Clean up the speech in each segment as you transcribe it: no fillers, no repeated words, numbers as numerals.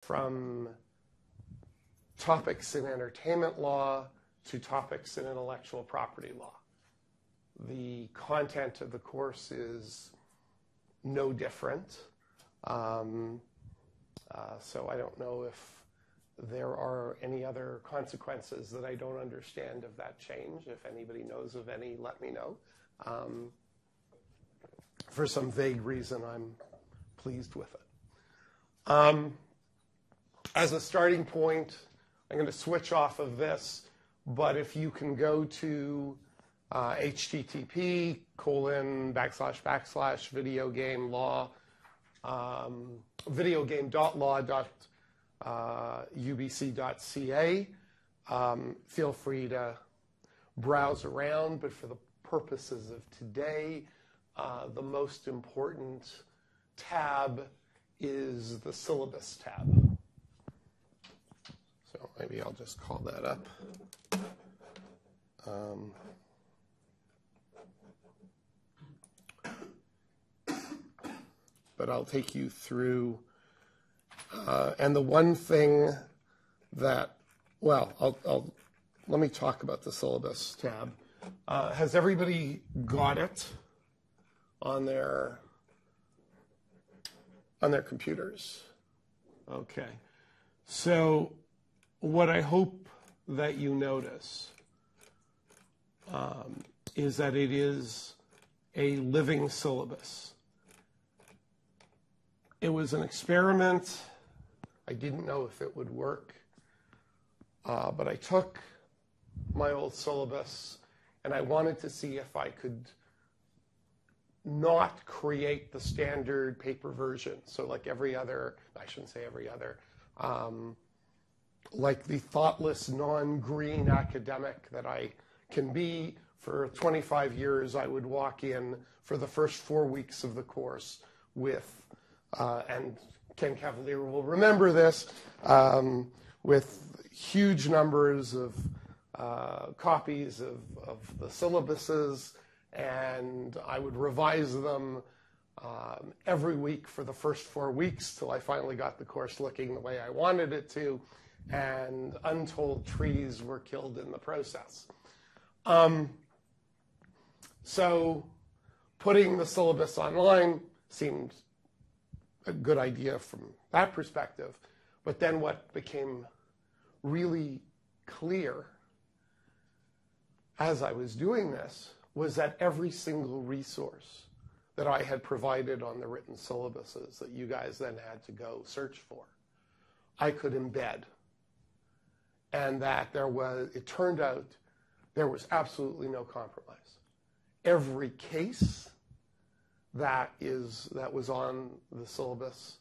from topics in entertainment law to topics in intellectual property law. The content of the course is no different. So I don't know if there are any other consequences that I don't understand of that change. If anybody knows of any, let me know. For some vague reason, I'm pleased with it. As a starting point, I'm going to switch off of this, but if you can go to videogame.law.ubc.ca. Feel free to browse around, but for the purposes of today, the most important tab is the syllabus tab. So maybe I'll just call that up. But I'll take you through, and the one thing that, well, let me talk about the syllabus tab. Has everybody got it on their computers? Okay. So what I hope that you notice is that it is a living syllabus. It was an experiment. I didn't know if it would work, but I took my old syllabus and I wanted to see if I could not create the standard paper version. So like every other, I shouldn't say every other, like the thoughtless, non-green academic that I can be. For 25 years, I would walk in for the first 4 weeks of the course with, and Ken Cavalier will remember this, with huge numbers of copies of the syllabuses, and I would revise them every week for the first 4 weeks till I finally got the course looking the way I wanted it to, and untold trees were killed in the process. So putting the syllabus online seemed a good idea from that perspective. But then what became really clear as I was doing this was that every single resource that I had provided on the written syllabuses that you guys then had to go search for, I could embed. And that it turned out there was absolutely no compromise. Every case that was on the syllabus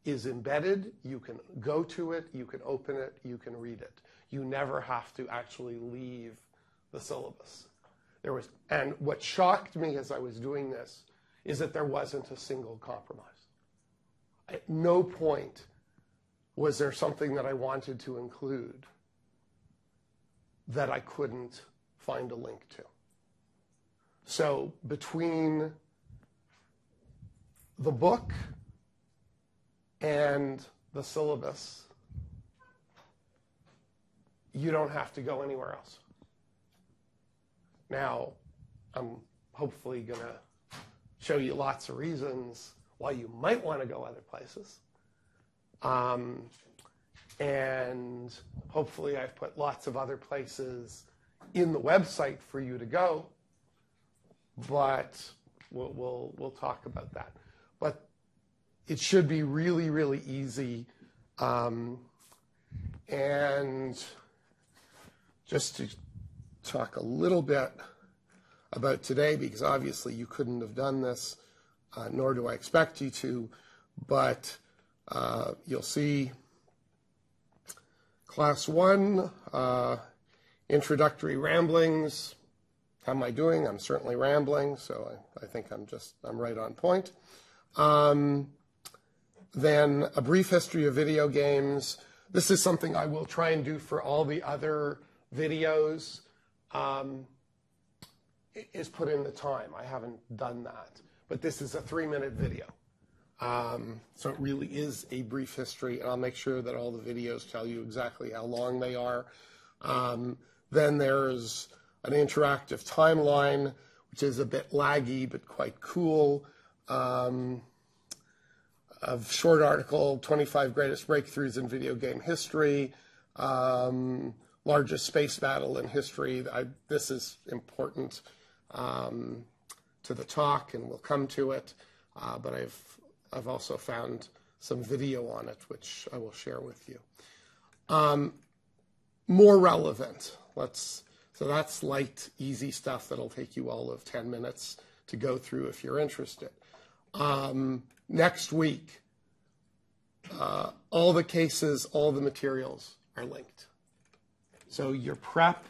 is embedded. You can go to it, you can open it, you can read it. You never have to actually leave the syllabus. And what shocked me as I was doing this is that there wasn't a single compromise. At no point was there something that I wanted to include that I couldn't find a link to. So between the book and the syllabus, you don't have to go anywhere else. Now, I'm hopefully going to show you lots of reasons why you might want to go other places. And hopefully I've put lots of other places in the website for you to go, but we'll talk about that. But it should be really, really easy. And just to talk a little bit about today, because obviously you couldn't have done this, nor do I expect you to, but you'll see Class 1, Introductory Ramblings. How am I doing? I'm certainly rambling, so I think I'm right on point. Then a brief history of video games. This is something I will try and do for all the other videos, is put in the time. I haven't done that. But this is a 3-minute video. So it really is a brief history, and I'll make sure that all the videos tell you exactly how long they are. Then there's an interactive timeline, which is a bit laggy but quite cool. A short article, 25 Greatest Breakthroughs in Video Game History, largest space battle in history. This is important to the talk, and we'll come to it, but I've also found some video on it, which I will share with you. More relevant. So that's light, easy stuff that'll take you all of 10 minutes to go through if you're interested. Next week, all the cases, all the materials are linked. So your prep,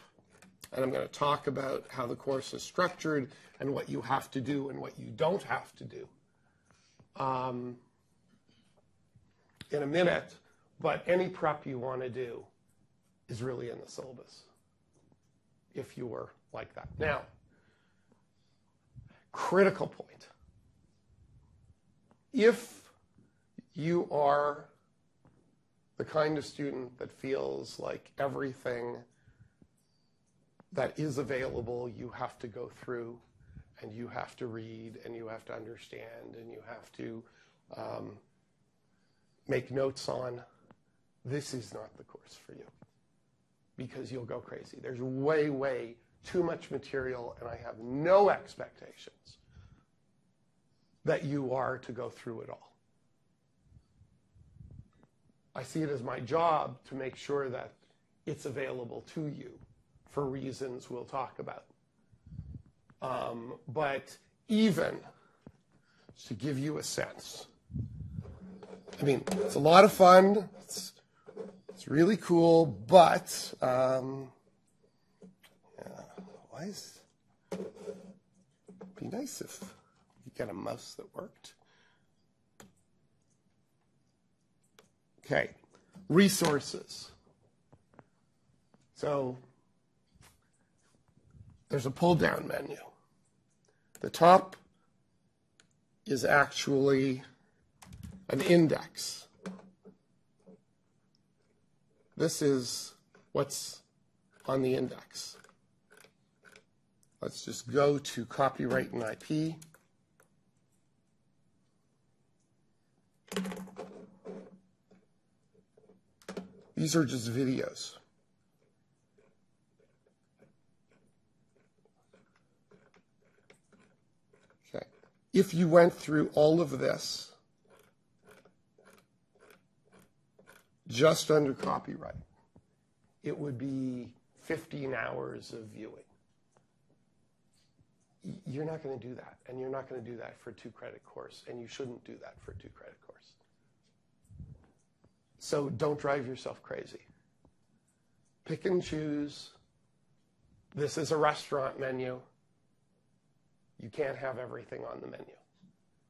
and I'm going to talk about how the course is structured and what you have to do and what you don't have to do in a minute, but any prep you want to do is really in the syllabus, if you were like that. Now, critical point. If you are the kind of student that feels like everything that is available you have to go through, and you have to read, and you have to understand, and you have to make notes on, this is not the course for you, because you'll go crazy. There's way, way too much material, and I have no expectations that you are to go through it all. I see it as my job to make sure that it's available to you for reasons we'll talk about. But even to give you a sense, I mean, it's a lot of fun. It's really cool, but it'd be nice if you get a mouse that worked. Okay, resources. So there's a pull-down menu. The top is actually an index. This is what's on the index. Let's just go to copyright and IP. These are just videos. Okay. If you went through all of this just under copyright, it would be 15 hours of viewing. You're not going to do that, and you're not going to do that for a 2-credit course, and you shouldn't do that for a 2-credit course. So don't drive yourself crazy. Pick and choose. This is a restaurant menu. You can't have everything on the menu.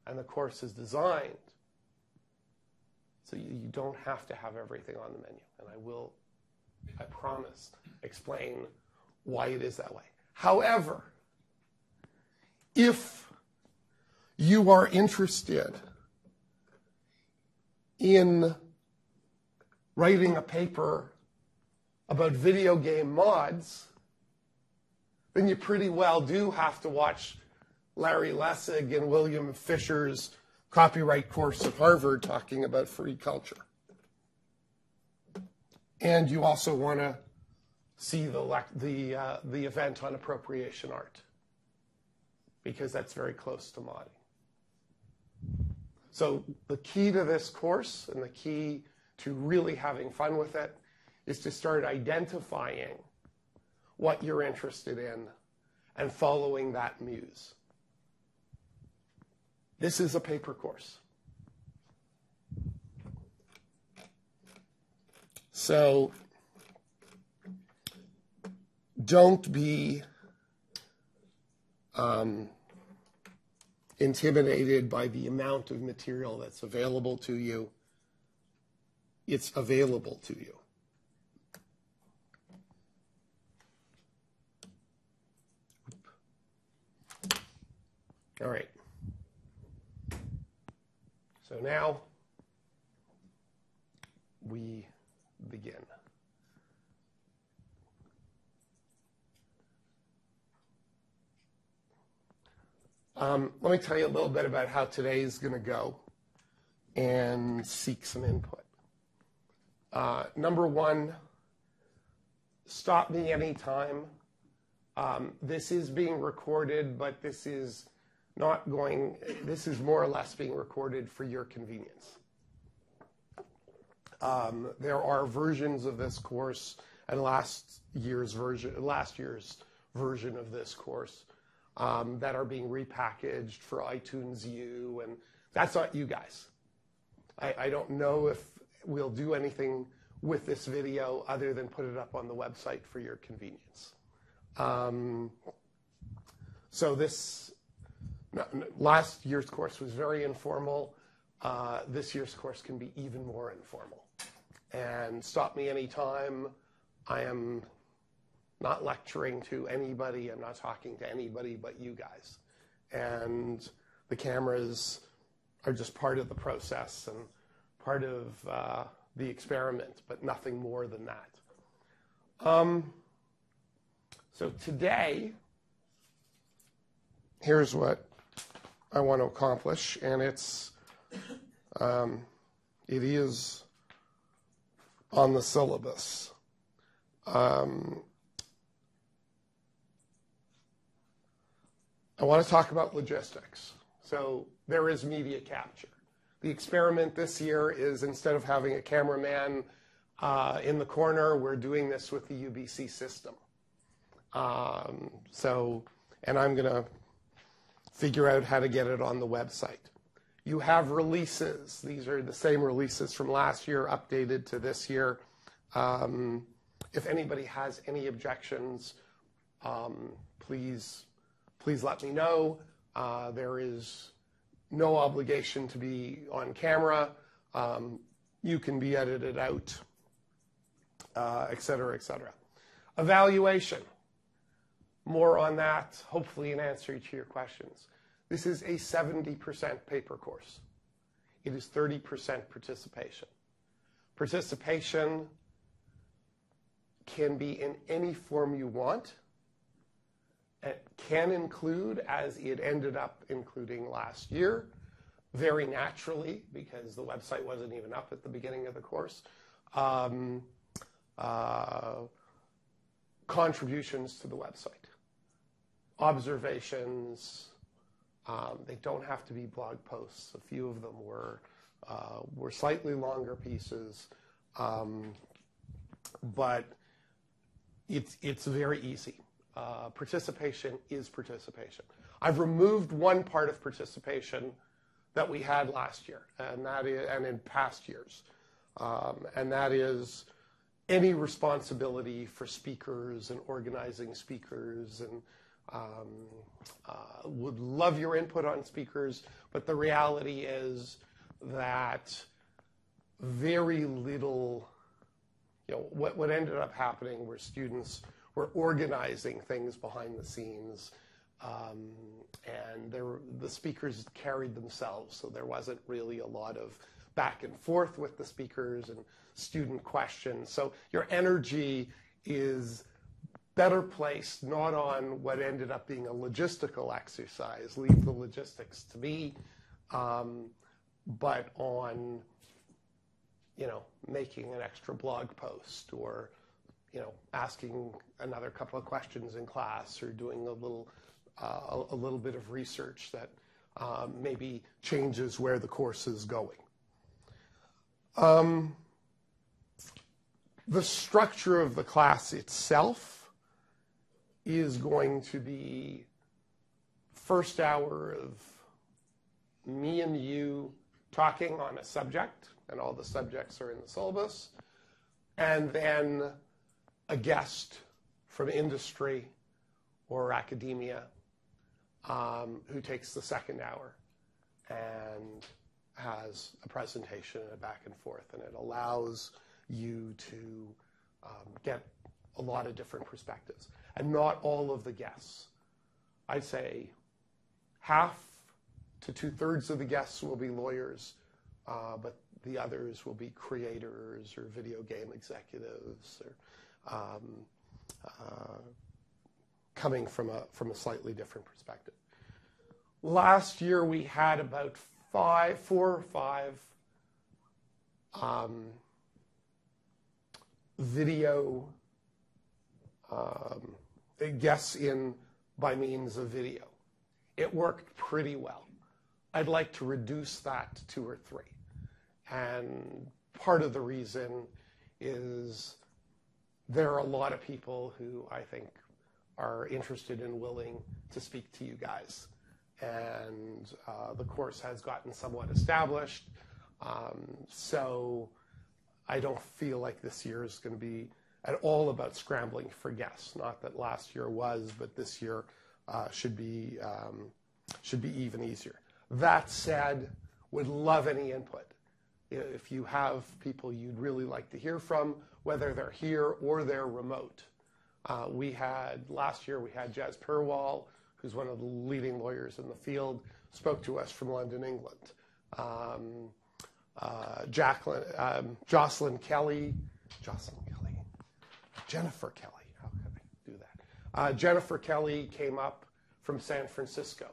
And the course is designed so you don't have to have everything on the menu. And I promise, explain why it is that way. However, if you are interested in writing a paper about video game mods, then you pretty well do have to watch Larry Lessig and William Fisher's copyright course at Harvard talking about free culture. And you also want to see the event on appropriation art, because that's very close to modding. So the key to this course, and the key to really having fun with it, is to start identifying what you're interested in and following that muse. This is a paper course. So don't be intimidated by the amount of material that's available to you. It's available to you. All right. So now we begin. Let me tell you a little bit about how today is going to go and seek some input. Number one, stop me anytime. This is being recorded, but this is more or less being recorded for your convenience. There are versions of this course and last year's version of this course that are being repackaged for iTunes U, and that's not you guys. I don't know if we'll do anything with this video other than put it up on the website for your convenience. So last year's course was very informal. This year's course can be even more informal. And stop me anytime. I am not lecturing to anybody. I'm not talking to anybody but you guys. And the cameras are just part of the process and part of the experiment, but nothing more than that. So today, here's what I want to accomplish, and it is on the syllabus. I want to talk about logistics. So there is media capture. The experiment this year is, instead of having a cameraman in the corner, we're doing this with the UBC system. And I'm going to figure out how to get it on the website. You have releases. These are the same releases from last year, updated to this year. If anybody has any objections, please let me know. There is no obligation to be on camera. You can be edited out, et cetera, et cetera. Evaluation. More on that, hopefully in answer to your questions. This is a 70% paper course. It is 30% participation. Participation can be in any form you want. It can include, as it ended up including last year, very naturally, because the website wasn't even up at the beginning of the course, contributions to the website. Observations, they don't have to be blog posts. A few of them were slightly longer pieces, but it's very easy. Participation is participation. I've removed one part of participation that we had last year, and in past years, and that is any responsibility for speakers and organizing speakers, and would love your input on speakers, but the reality is that very little, what ended up happening were students were organizing things behind the scenes, and the speakers carried themselves, so there wasn't really a lot of back and forth with the speakers and student questions. So your energy is better placed not on what ended up being a logistical exercise, leave the logistics to me, but on making an extra blog post, or asking another couple of questions in class, or doing a little bit of research that maybe changes where the course is going. The structure of the class itself is going to be first hour of me and you talking on a subject, and all the subjects are in the syllabus, and then a guest from industry or academia who takes the second hour and has a presentation and a back and forth, and it allows you to get a lot of different perspectives. And not all of the guests. I'd say half to 2/3 of the guests will be lawyers, but the others will be creators or video game executives or coming from a slightly different perspective. Last year we had about 4 or 5 video guests in by means of video. It worked pretty well. I'd like to reduce that to 2 or 3. And part of the reason is there are a lot of people who I think are interested and willing to speak to you guys. And the course has gotten somewhat established. So I don't feel like this year is going to be at all about scrambling for guests. Not that last year was, but this year should be even easier. That said, would love any input. If you have people you'd really like to hear from, whether they're here or they're remote. Last year we had Jez Purwall, who's one of the leading lawyers in the field, spoke to us from London, England. Jennifer Kelly, how could I do that? Jennifer Kelly came up from San Francisco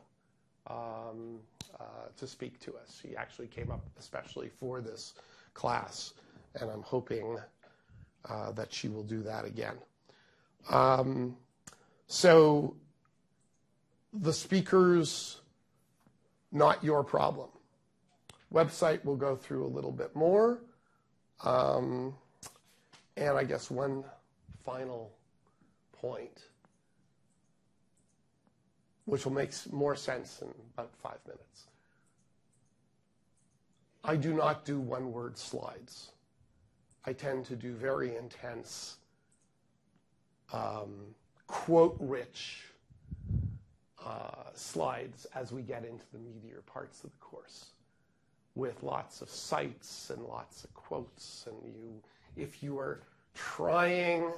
to speak to us. She actually came up especially for this class, and I'm hoping that she will do that again. So the speakers, not your problem. Website we'll go through a little bit more. And I guess one final point, which will make more sense in about 5 minutes. I do not do one-word slides. I tend to do very intense, quote-rich slides as we get into the meatier parts of the course, with lots of cites and lots of quotes. And if you are trying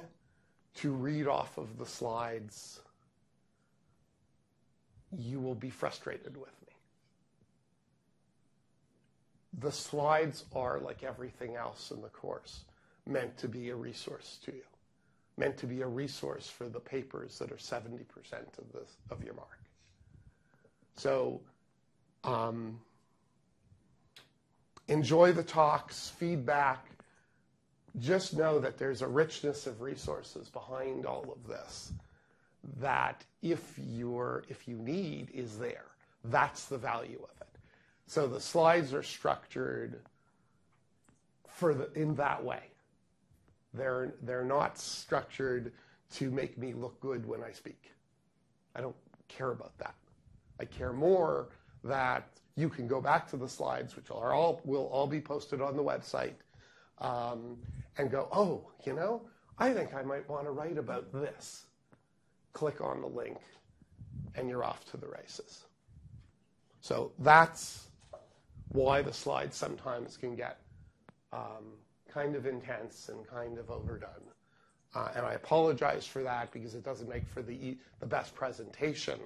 to read off of the slides, you will be frustrated with me. The slides are, like everything else in the course, meant to be a resource to you, meant to be a resource for the papers that are 70% of your mark. So enjoy the talks, feedback. Just know that there's a richness of resources behind all of this that if you need is there. That's the value of it. So the slides are structured in that way. They're not structured to make me look good when I speak. I don't care about that. I care more that you can go back to the slides, which will all be posted on the website, and go, oh, I think I might want to write about this. Click on the link, and you're off to the races. So that's why the slides sometimes can get kind of intense and kind of overdone. And I apologize for that because it doesn't make for the best presentation,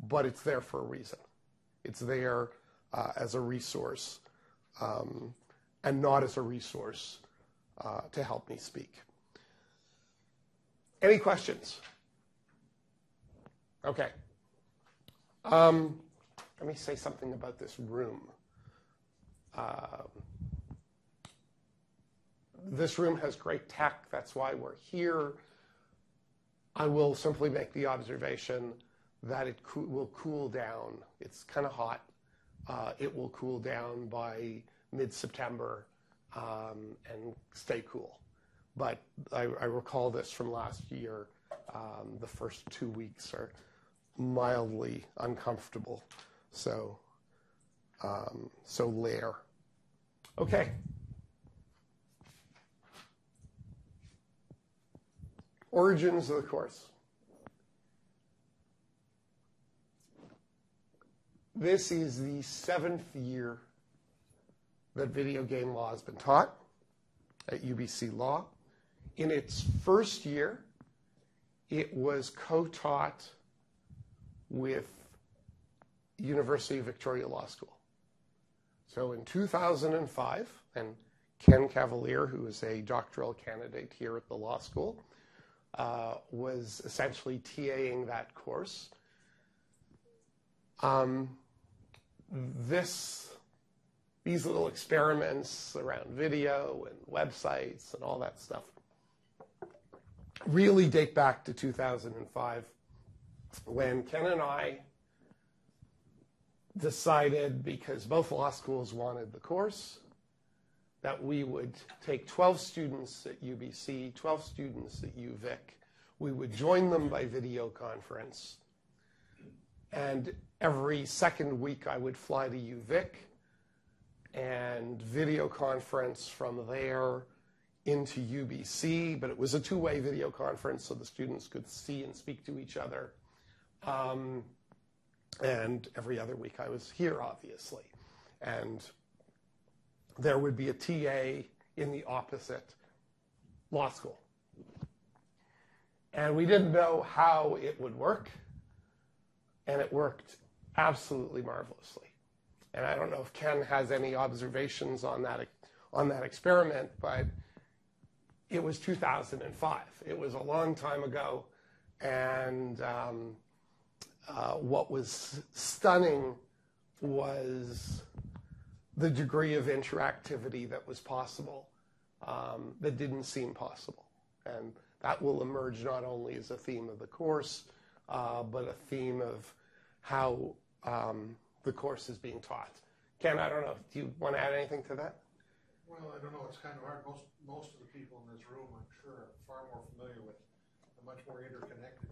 but it's there for a reason. It's there as a resource and not as a resource to help me speak. Any questions? Okay. Let me say something about this room. This room has great tech. That's why we're here. I will simply make the observation that it will cool down. It's kind of hot. It will cool down by mid-September and stay cool. But I recall this from last year. The first 2 weeks are mildly uncomfortable. So layer. Okay. Origins of the course. This is the 7th year that video game law has been taught at UBC Law. In its first year, it was co-taught with University of Victoria Law School. So in 2005, and Ken Cavalier, who is a doctoral candidate here at the law school, was essentially TAing that course. These little experiments around video and websites and all that stuff really date back to 2005, when Ken and I decided, because both law schools wanted the course, that we would take 12 students at UBC, 12 students at UVic. We would join them by video conference. And every second week I would fly to UVic and video conference from there into UBC. But it was a two-way video conference, so the students could see and speak to each other. And every other week I was here, obviously. And there would be a TA in the opposite law school. And we didn't know how it would work, and it worked absolutely marvelously. And I don't know if Ken has any observations on that experiment, but it was 2005. It was a long time ago, and what was stunning was the degree of interactivity that was possible, that didn't seem possible. And that will emerge not only as a theme of the course, but a theme of how the course is being taught. Ken, I don't know, do you want to add anything to that? Well, I don't know, it's kind of hard. Most of the people in this room, I'm sure, are far more familiar with a much more interconnected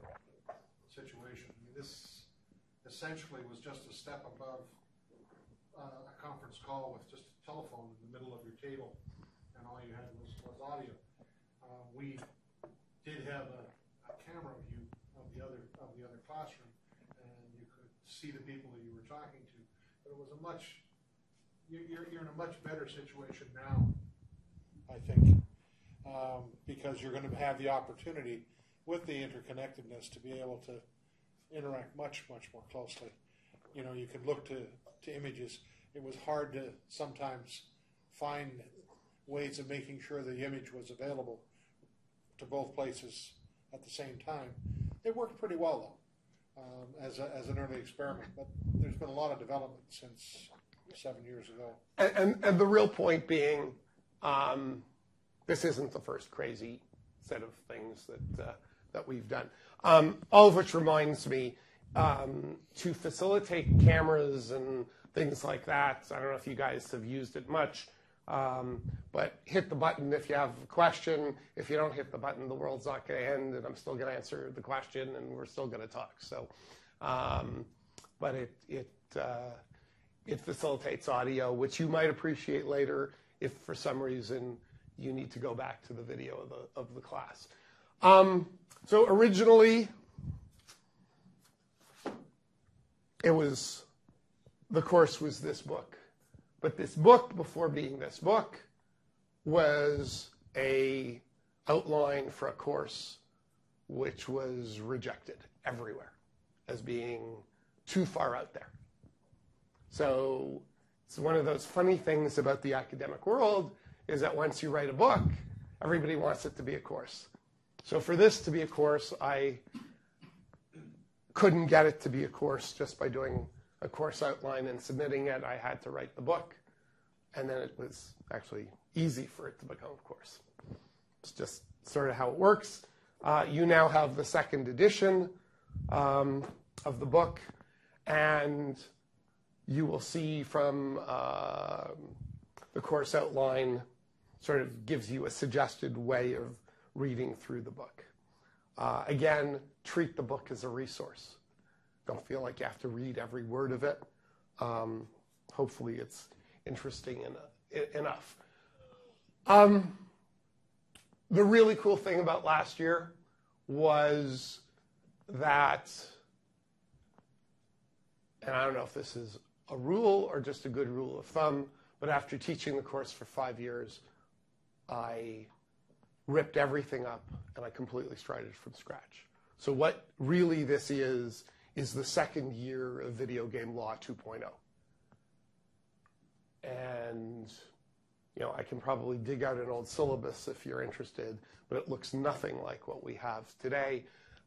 situation. I mean, this essentially was just a step above a conference call with just a telephone in the middle of your table, and all you had was audio. We did have a camera view of the other classroom, and you could see the people that you were talking to. But it was you're in a much better situation now, I think, because you're going to have the opportunity with the interconnectedness to be able to interact much more closely. You know, you could look to images. It was hard to sometimes find ways of making sure the image was available to both places at the same time. It worked pretty well, though, as an early experiment. But there's been a lot of development since 7 years ago. And the real point being, this isn't the first crazy set of things that we've done. All of which reminds me, to facilitate cameras and things like that, I don't know if you guys have used it much, but hit the button if you have a question. If you don't hit the button, the world's not going to end, and I'm still going to answer the question, and we're still going to talk. So, but it facilitates audio, which you might appreciate later if for some reason you need to go back to the video of the class. So originally, the course was this book. But this book, before being this book, was an outline for a course which was rejected everywhere as being too far out there. So it's one of those funny things about the academic world is that once you write a book, everybody wants it to be a course. So for this to be a course, I couldn't get it to be a course just by doing a course outline and submitting it. I had to write the book, and then it was actually easy for it to become a course. It's just sort of how it works. You now have the second edition of the book, and you will see from the course outline sort of gives you a suggested way of reading through the book. Again, treat the book as a resource. Don't feel like you have to read every word of it. Hopefully it's interesting enough. The really cool thing about last year was that, and I don't know if this is a rule or just a good rule of thumb, but after teaching the course for 5 years, I ripped everything up and I completely started from scratch. So what really this is the second year of Video Game Law 2.0. And, I can probably dig out an old syllabus if you're interested, but it looks nothing like what we have today.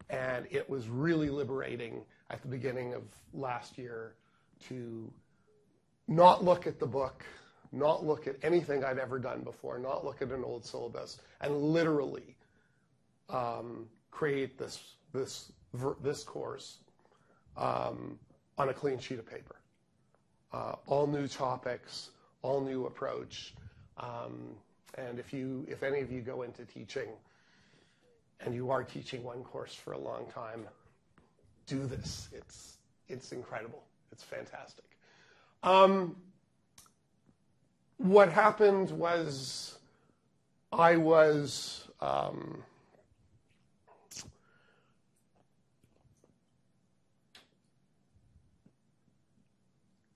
And it was really liberating at the beginning of last year to not look at the book, not look at anything I'd ever done before, not look at an old syllabus, and literally create this course on a clean sheet of paper. All new topics, all new approach. And if any of you go into teaching and you are teaching one course for a long time, do this. It's incredible. It's fantastic. What happened was I was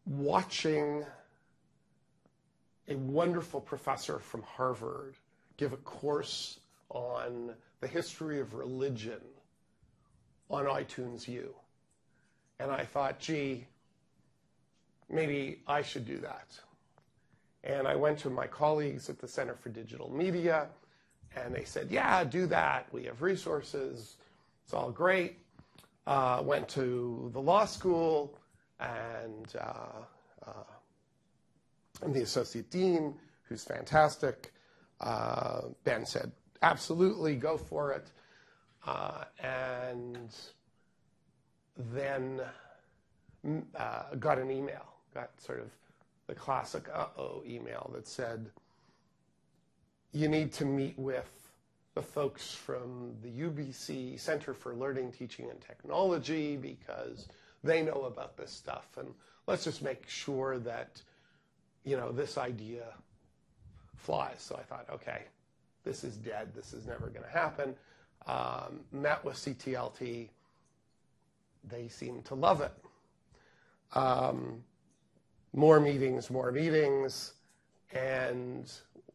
watching a wonderful professor from Harvard give a course on the history of religion on iTunes U. And I thought, gee, maybe I should do that. And I went to my colleagues at the Center for Digital Media, and they said, yeah, do that. We have resources. It's all great. Went to the law school, and I'm the associate dean, who's fantastic. Ben said, absolutely, go for it. And then got an email, got sort of the classic uh-oh email that said, you need to meet with the folks from the UBC Center for Learning, Teaching, and Technology because they know about this stuff. And let's just make sure that, this idea flies. So I thought, okay, this is dead. This is never going to happen. Met with CTLT. They seem to love it. More meetings, and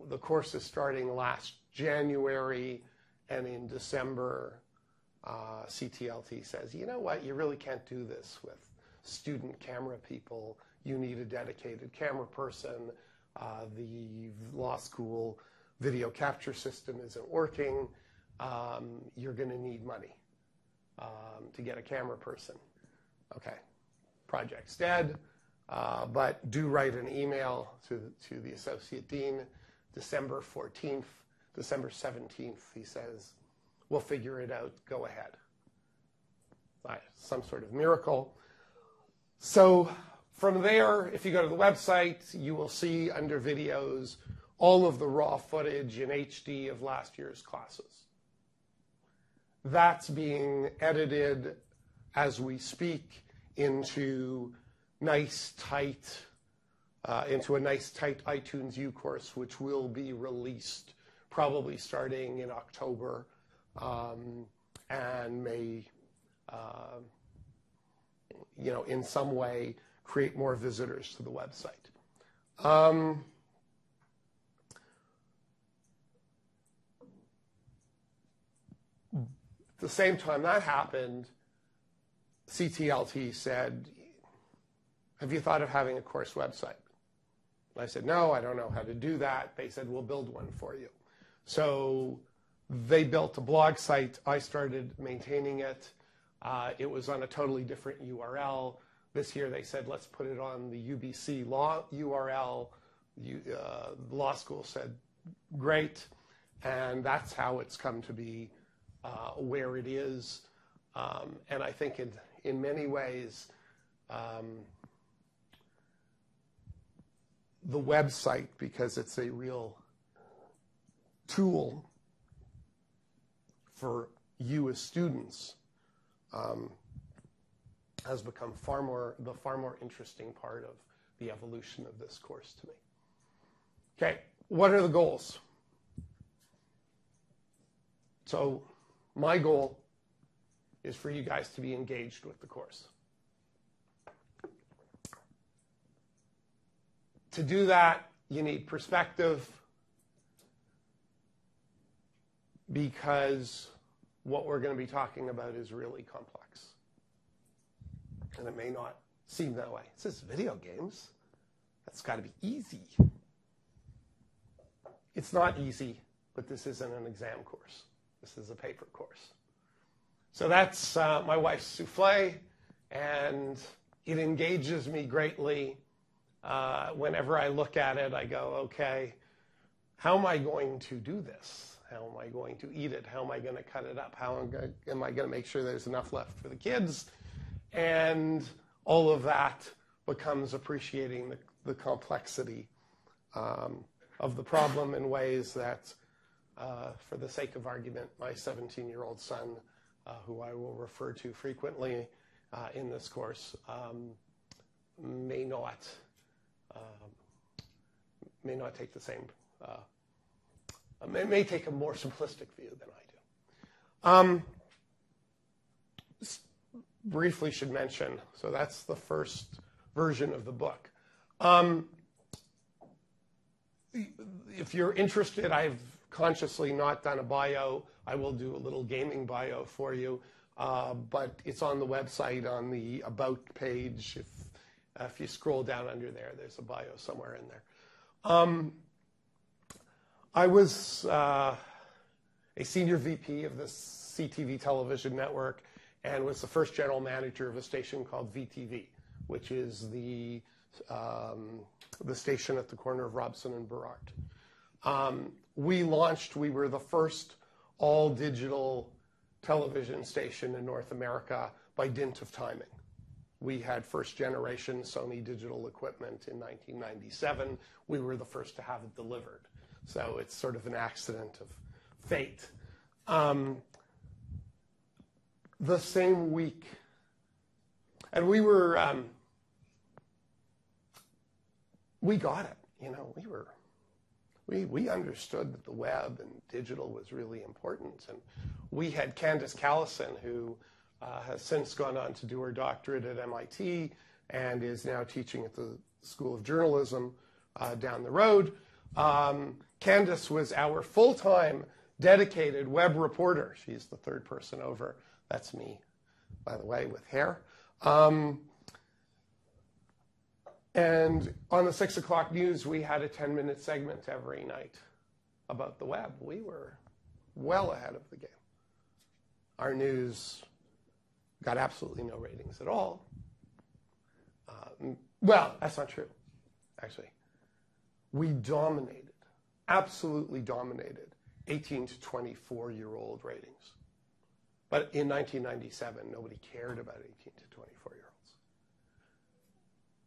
the course is starting last January, and in December, CTLT says, you know what, you really can't do this with student camera people. You need a dedicated camera person. The law school video capture system isn't working. You're going to need money to get a camera person. Okay, project's dead. But do write an email to the associate dean. December 14th, December 17th, he says, we'll figure it out, go ahead. Some sort of miracle. So from there, if you go to the website, you will see under videos all of the raw footage in HD of last year's classes. That's being edited as we speak into a nice, tight iTunes U course, which will be released probably starting in October and may, in some way create more visitors to the website. At the same time that happened, CTLT said, have you thought of having a course website? I said, no, I don't know how to do that. They said, we'll build one for you. So they built a blog site. I started maintaining it. It was on a totally different URL. This year they said, let's put it on the UBC law URL. The law school said, great. And that's how it's come to be where it is. And I think in many ways, the website, because it's a real tool for you as students, has become the far more interesting part of the evolution of this course to me. Okay, what are the goals? So my goal is for you guys to be engaged with the course. To do that, you need perspective, because what we're going to be talking about is really complex. And it may not seem that way. It says video games. That's got to be easy. It's not easy, but this isn't an exam course. This is a paper course. So that's my wife's souffle, and it engages me greatly. Whenever I look at it, I go, okay, how am I going to do this? How am I going to eat it? How am I going to cut it up? How am I going to make sure there's enough left for the kids? And all of that becomes appreciating the complexity of the problem in ways that, for the sake of argument, my 17-year-old son, who I will refer to frequently in this course, may not take the same, may take a more simplistic view than I do. Briefly should mention, so that's the first version of the book. If you're interested, I've consciously not done a bio. I will do a little gaming bio for you, but it's on the website on the About page. If you scroll down under there, there's a bio somewhere in there. I was a senior VP of the CTV television network and was the first general manager of a station called VTV, which is the station at the corner of Robson and Burrard. We were the first all-digital television station in North America by dint of timing. We had first-generation Sony digital equipment in 1997. We were the first to have it delivered. So it's sort of an accident of fate. The same week, and we got it. You know, we understood that the web and digital was really important. And we had Candace Callison, who has since gone on to do her doctorate at MIT and is now teaching at the School of Journalism down the road. Candace was our full-time dedicated web reporter. She's the third person over. That's me, by the way, with hair. And on the 6 o'clock news, we had a 10-minute segment every night about the web. We were well ahead of the game. Our news got absolutely no ratings at all. Well, that's not true, actually. We dominated, absolutely dominated 18 to 24-year-old ratings. But in 1997, nobody cared about 18 to 24-year-olds.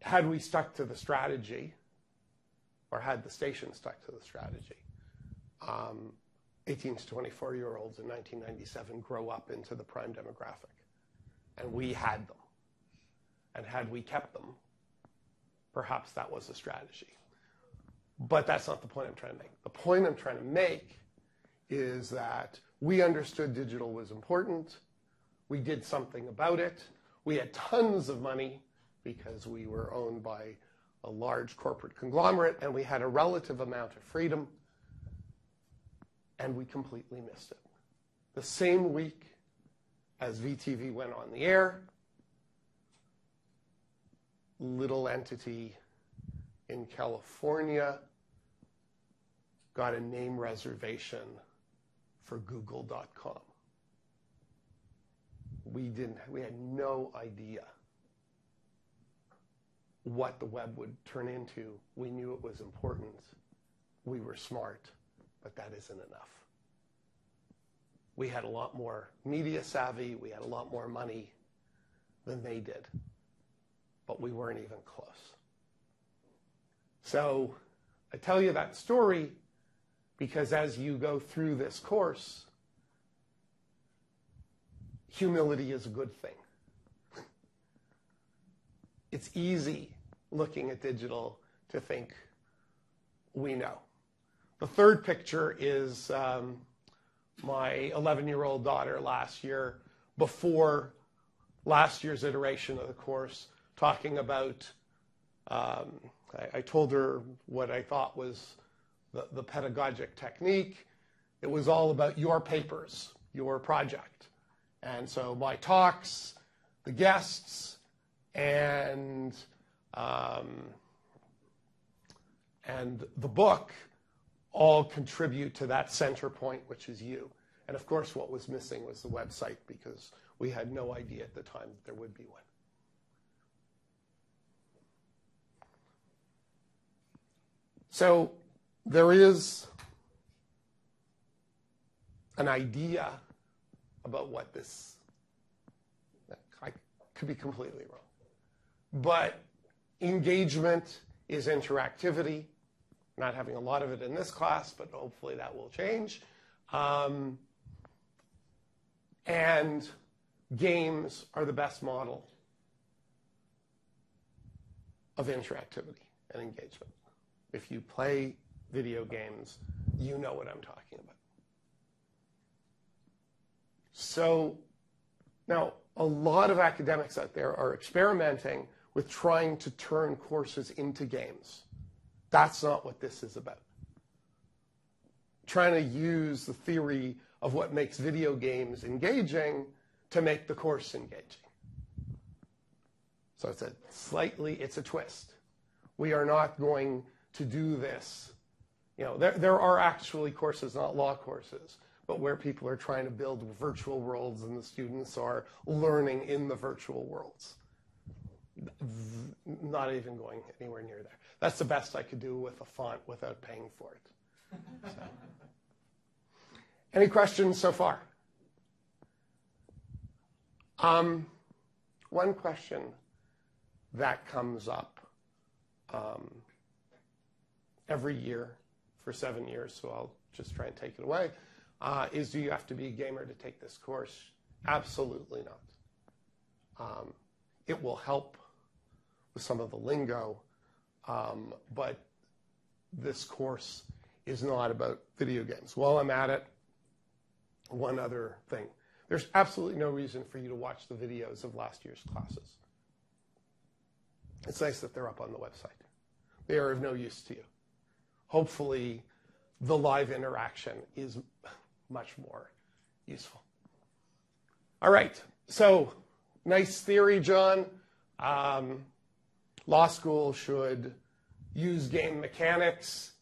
Had we stuck to the strategy, or had the station stuck to the strategy, 18 to 24-year-olds in 1997 grow up into the prime demographic. And we had them. And had we kept them, perhaps that was a strategy. But that's not the point I'm trying to make. The point I'm trying to make is that we understood digital was important. We did something about it. We had tons of money because we were owned by a large corporate conglomerate, and we had a relative amount of freedom, and we completely missed it. The same week as VTV went on the air, little entity in California got a name reservation for Google.com. We had no idea what the web would turn into. We knew it was important. We were smart, but that isn't enough. We had a lot more media savvy. We had a lot more money than they did, but we weren't even close. So I tell you that story because as you go through this course, humility is a good thing. It's easy looking at digital to think we know. The third picture is my 11-year-old daughter last year, before last year's iteration of the course, talking about, I told her what I thought was the pedagogic technique. It was all about your papers, your project. And so my talks, the guests, and and the book all contribute to that center point, which is you. And of course, what was missing was the website, because we had no idea at the time that there would be one. So there is an idea about what this, I could be completely wrong, but engagement is interactivity. Not having a lot of it in this class, but hopefully that will change. And games are the best model of interactivity and engagement. If you play video games, you know what I'm talking about. So now, a lot of academics out there are experimenting with trying to turn courses into games. That's not what this is about. Trying to use the theory of what makes video games engaging to make the course engaging. So it's a twist. We are not going to do this. You know, there are actually courses, not law courses, but where people are trying to build virtual worlds and the students are learning in the virtual worlds. Not even going anywhere near there. That's the best I could do with a font without paying for it. So. Any questions so far? One question that comes up every year for 7 years, so I'll just try and take it away, is do you have to be a gamer to take this course? Absolutely not. It will help with some of the lingo, but this course is not about video games. While I'm at it, one other thing. There's absolutely no reason for you to watch the videos of last year's classes. It's nice that they're up on the website. They are of no use to you. Hopefully, the live interaction is much more useful. All right, so nice theory, John. Law school should use game mechanics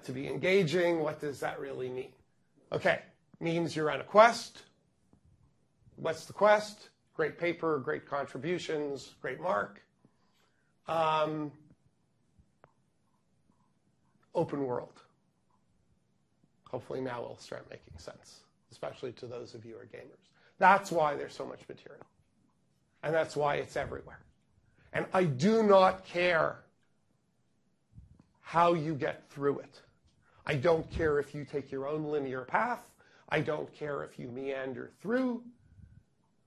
to be engaging. What does that really mean? Okay, means you're on a quest. What's the quest? Great paper, great contributions, great mark. Open world. Hopefully now it'll start making sense, especially to those of you who are gamers. That's why there's so much material. And that's why it's everywhere. And I do not care how you get through it. I don't care if you take your own linear path. I don't care if you meander through.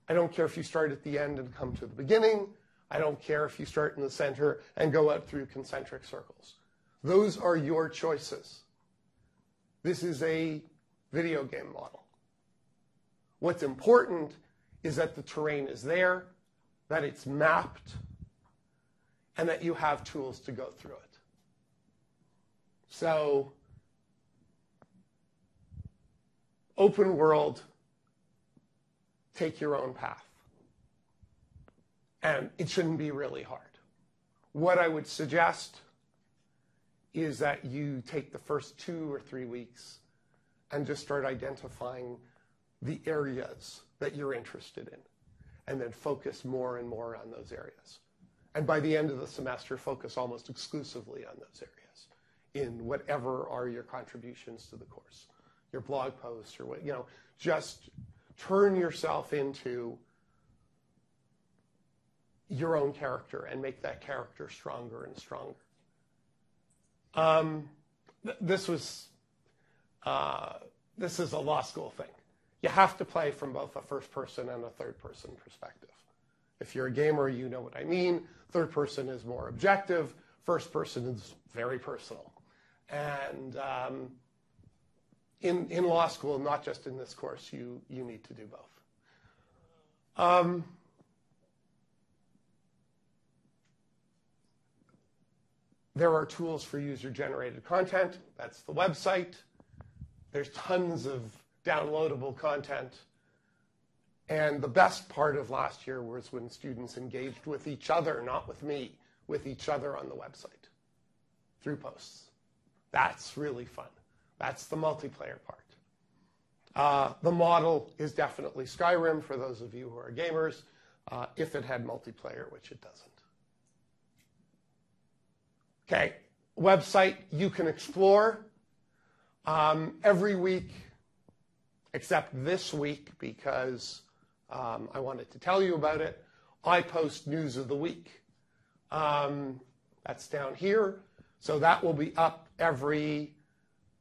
I don't care if you start at the end and come to the beginning. I don't care if you start in the center and go out through concentric circles. Those are your choices. This is a video game model. What's important is that the terrain is there, that it's mapped, and that you have tools to go through it. So, open world, take your own path. And it shouldn't be really hard. What I would suggest is that you take the first 2 or 3 weeks and just start identifying the areas that you're interested in, and then focus more and more on those areas. And by the end of the semester, focus almost exclusively on those areas in whatever are your contributions to the course, your blog posts or what, just turn yourself into your own character and make that character stronger and stronger. This is a law school thing. You have to play from both a first person and a third person perspective. If you're a gamer, you know what I mean. Third person is more objective. First person is very personal. And in law school, not just in this course, you need to do both. There are tools for user-generated content. That's the website. There's tons of downloadable content. And the best part of last year was when students engaged with each other, not with me, with each other on the website. through posts. That's really fun. That's the multiplayer part. The model is definitely Skyrim for those of you who are gamers, if it had multiplayer, which it doesn't. Okay, website you can explore every week, except this week because I wanted to tell you about it. I post news of the week. That's down here. So that will be up every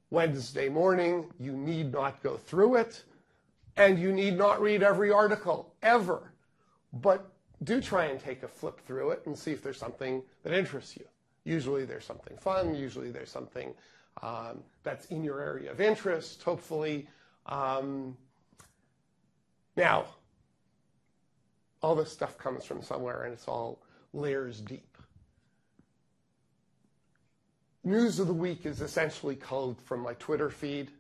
Wednesday morning. You need not go through it. And you need not read every article, ever. But do try and take a flip through it and see if there's something that interests you. Usually there's something fun. Usually there's something that's in your area of interest, hopefully. Now, all this stuff comes from somewhere, and it's all layers deep. News of the week is essentially culled from my Twitter feed,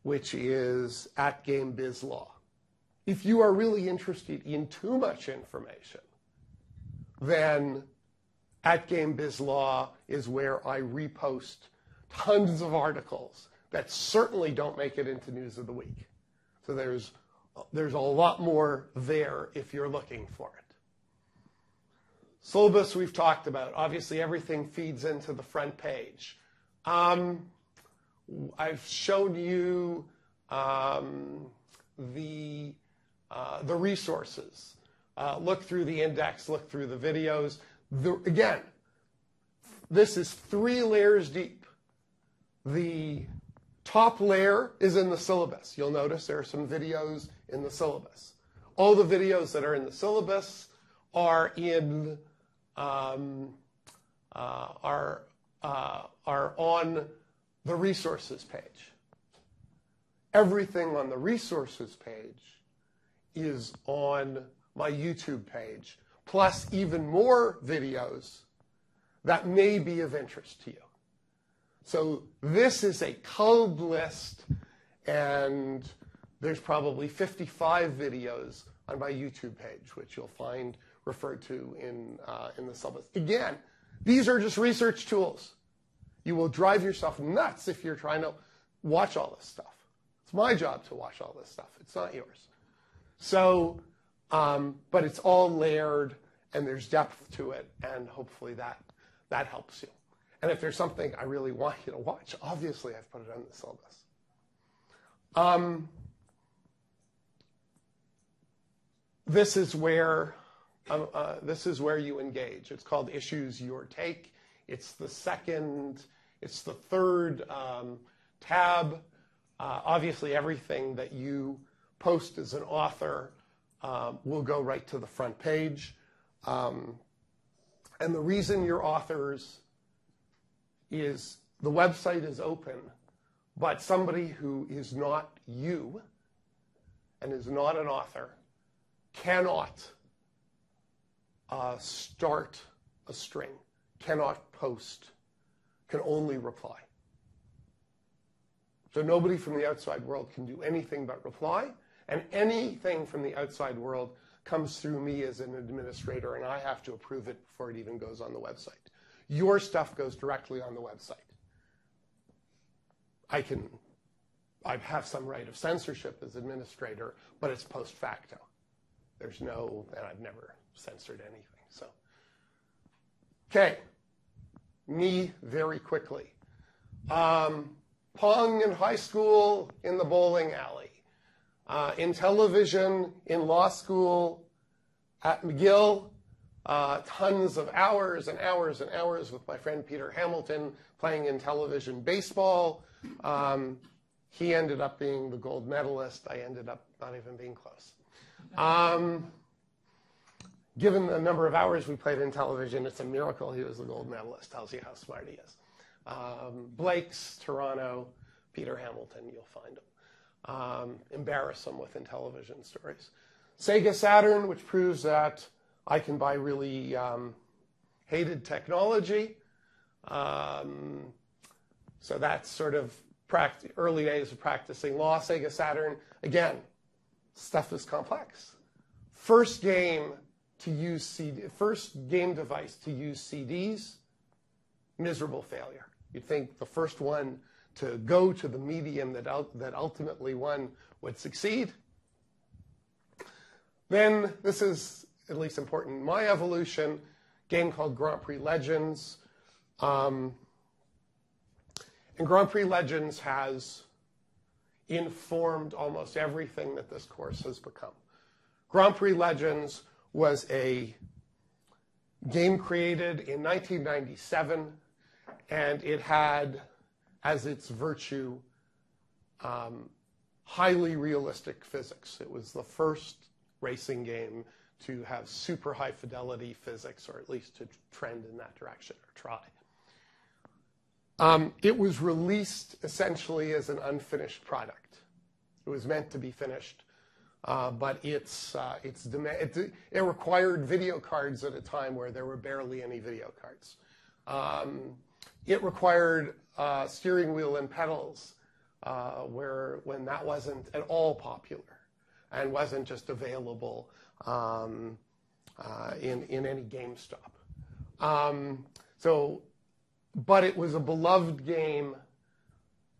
which is @GameBizLaw. If you are really interested in too much information, then @GameBizLaw is where I repost tons of articles that certainly don't make it into News of the Week. So there's a lot more there if you're looking for it. Syllabus we've talked about. Obviously, everything feeds into the front page. I've shown you the resources. Look through the index, look through the videos. Again, this is 3 layers deep. The top layer is in the syllabus. You'll notice there are some videos in the syllabus. All the videos that are in the syllabus are in are on the resources page. Everything on the resources page is on my YouTube page, plus even more videos that may be of interest to you. So this is a culled list, and there's probably 55 videos on my YouTube page, which you'll find referred to in the syllabus. Again, these are just research tools. You will drive yourself nuts if you're trying to watch all this stuff. It's my job to watch all this stuff. It's not yours. So, but it's all layered, and there's depth to it, and hopefully that helps you. And if there's something I really want you to watch, obviously I've put it on the syllabus. This is where you engage. It's called Issues Your Take. It's the third tab. Obviously, everything that you post as an author will go right to the front page. And the reason you're authors is the website is open, but somebody who is not you and is not an author cannot start a string, cannot post, can only reply. So nobody from the outside world can do anything but reply, and anything from the outside world comes through me as an administrator, and I have to approve it before it even goes on the website. Your stuff goes directly on the website. I have some right of censorship as administrator, but it's post facto. And I've never censored anything. So, okay, me very quickly. Pong in high school, in the bowling alley. In television, in law school, at McGill, tons of hours and hours and hours with my friend Peter Hamilton playing in television baseball. He ended up being the gold medalist. I ended up not even being close. Given the number of hours we played in television, it's a miracle he was the gold medalist. Tells you how smart he is. Blake's, Toronto, Peter Hamilton, you'll find him. Embarrass him with Intellivision stories. Sega Saturn, which proves that I can buy really hated technology. So that's sort of early days of practicing law. Sega Saturn, again, stuff is complex. First game device to use CDs. miserable failure. You'd think the first one to go to the medium that ultimately won would succeed. Then, this is at least important in my evolution, game called Grand Prix Legends. And Grand Prix Legends has informed almost everything that this course has become. Grand Prix Legends was a game created in 1997, and it had as its virtue highly realistic physics. It was the first racing game to have super high fidelity physics, or at least to trend in that direction, or try. It was released essentially as an unfinished product. It was meant to be finished, but it required video cards at a time where there were barely any video cards. It required steering wheel and pedals, when that wasn't at all popular and wasn't just available in any GameStop. But it was a beloved game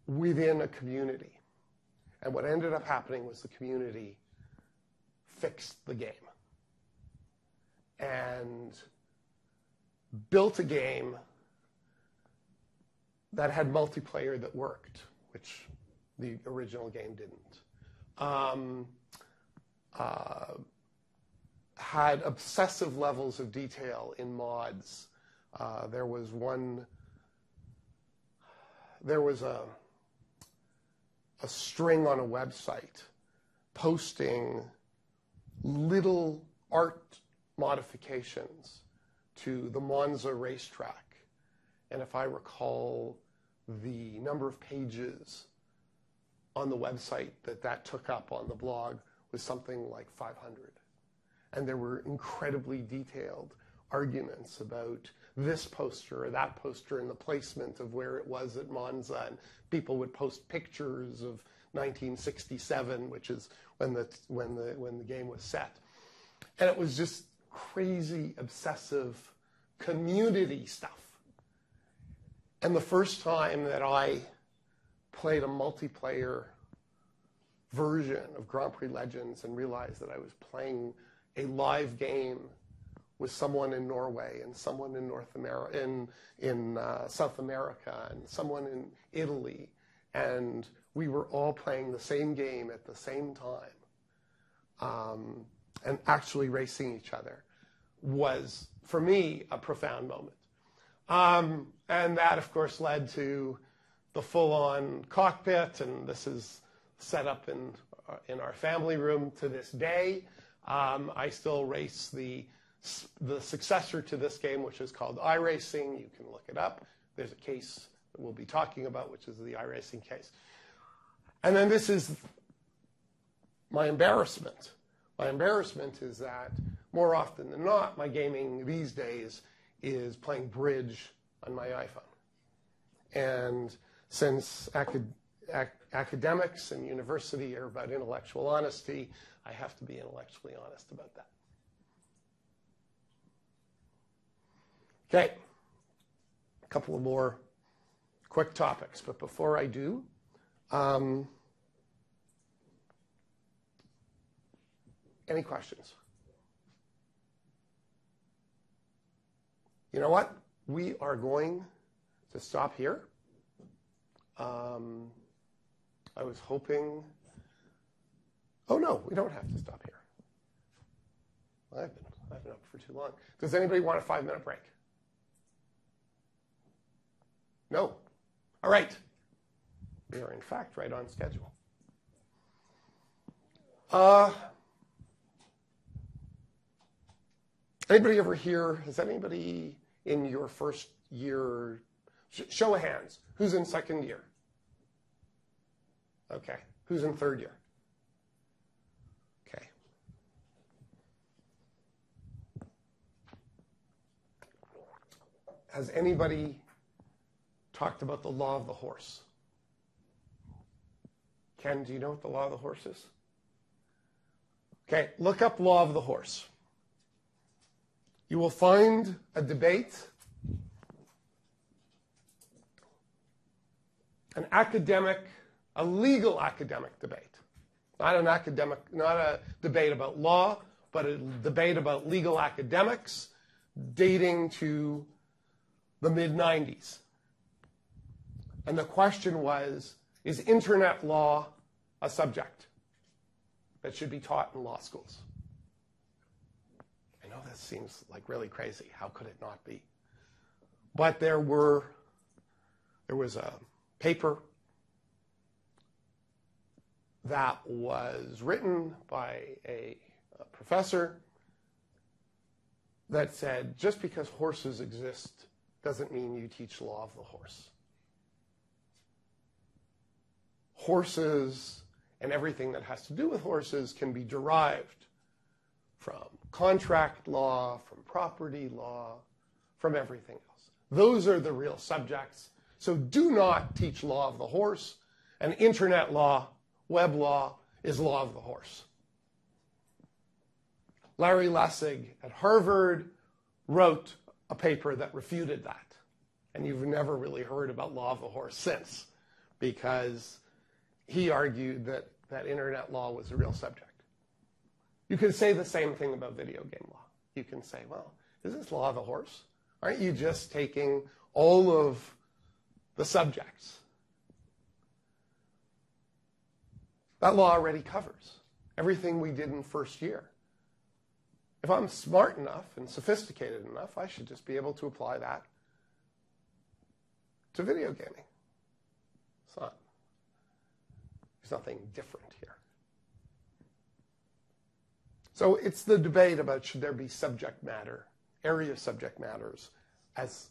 within a community. And what ended up happening was the community fixed the game and built a game that had multiplayer that worked, which the original game didn't. Had obsessive levels of detail in mods. There was a string on a website posting little art modifications to the Monza racetrack. And if I recall, the number of pages on the website that took up on the blog was something like 500. And there were incredibly detailed arguments about this poster or that poster and the placement of where it was at Monza. And people would post pictures of 1967, which is when the game was set. And it was just crazy, obsessive community stuff. And the first time that I played a multiplayer version of Grand Prix Legends and realized that I was playing a live game with someone in Norway and someone in North America, in South America, and someone in Italy, and we were all playing the same game at the same time, and actually racing each other, was for me a profound moment. And that, of course, led to the full-on cockpit, and this is set up in our family room to this day. I still race the successor to this game, which is called iRacing. You can look it up. There's a case that we'll be talking about, which is the iRacing case. And then this is my embarrassment. My embarrassment is that more often than not, my gaming these days is playing bridge on my iPhone. And since academics and university are about intellectual honesty, I have to be intellectually honest about that. Okay, a couple of more quick topics, but before I do, any questions? You know what? We are going to stop here. I was hoping... Oh, no, we don't have to stop here. I've been up for too long. Does anybody want a 5-minute break? No. All right. We are, in fact, right on schedule. Anybody ever here, has anybody in your first year, show of hands, who's in second year? Okay. Who's in third year? Okay. Has anybody talked about the law of the horse? Ken, do you know what the law of the horse is? Okay, look up law of the horse. You will find a debate an academic, a legal academic debate. Not a debate about law, but a debate about legal academics dating to the mid-90s. And the question was, is internet law a subject that should be taught in law schools? I know this seems like really crazy. How could it not be? But there was a paper that was written by a professor that said, just because horses exist doesn't mean you teach law of the horse. Horses and everything that has to do with horses can be derived from contract law, from property law, from everything else. Those are the real subjects. So do not teach law of the horse. And internet law, web law, is law of the horse. Larry Lessig at Harvard wrote a paper that refuted that. And you've never really heard about law of the horse since, because he argued that internet law was a real subject. You can say the same thing about video game law. You can say, well, is this law of the horse? Aren't you just taking all of the subjects? That law already covers everything we did in first year. If I'm smart enough and sophisticated enough, I should just be able to apply that to video gaming. There's nothing different here. So it's the debate about should there be subject matter, area subject matters as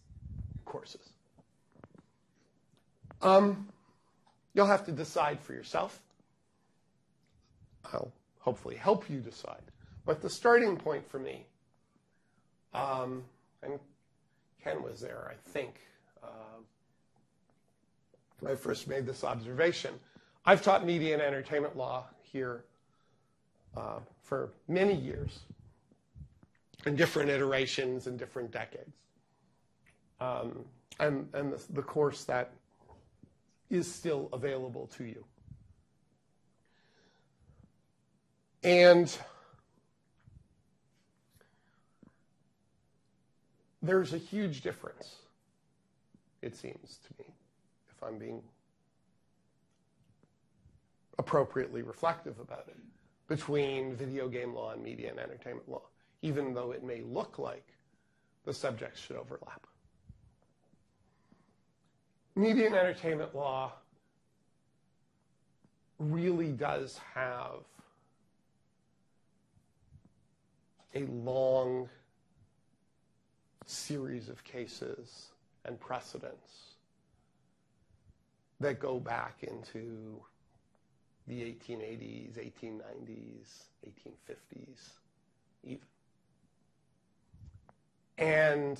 courses. You'll have to decide for yourself. I'll hopefully help you decide. But the starting point for me, and Ken was there, I think, when I first made this observation. I've taught media and entertainment law here for many years, in different iterations and different decades. And the course that is still available to you. And there's a huge difference, it seems to me, if I'm being appropriately reflective about it, between video game law and media and entertainment law, even though it may look like the subjects should overlap. Media and entertainment law really does have a long series of cases and precedents that go back into the 1880s, 1890s, 1850s, even. And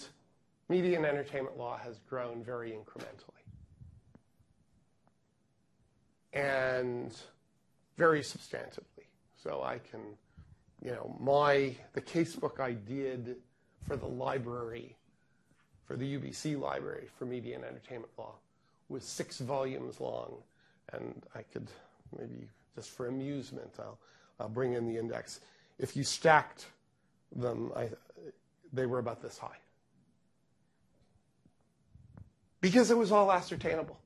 media and entertainment law has grown very incrementally. And very substantively. So I can, the casebook I did for the library, for the UBC library for media and entertainment law, was 6 volumes long. And I could, maybe just for amusement, I'll bring in the index. If you stacked them, they were about this high. Because it was all ascertainable.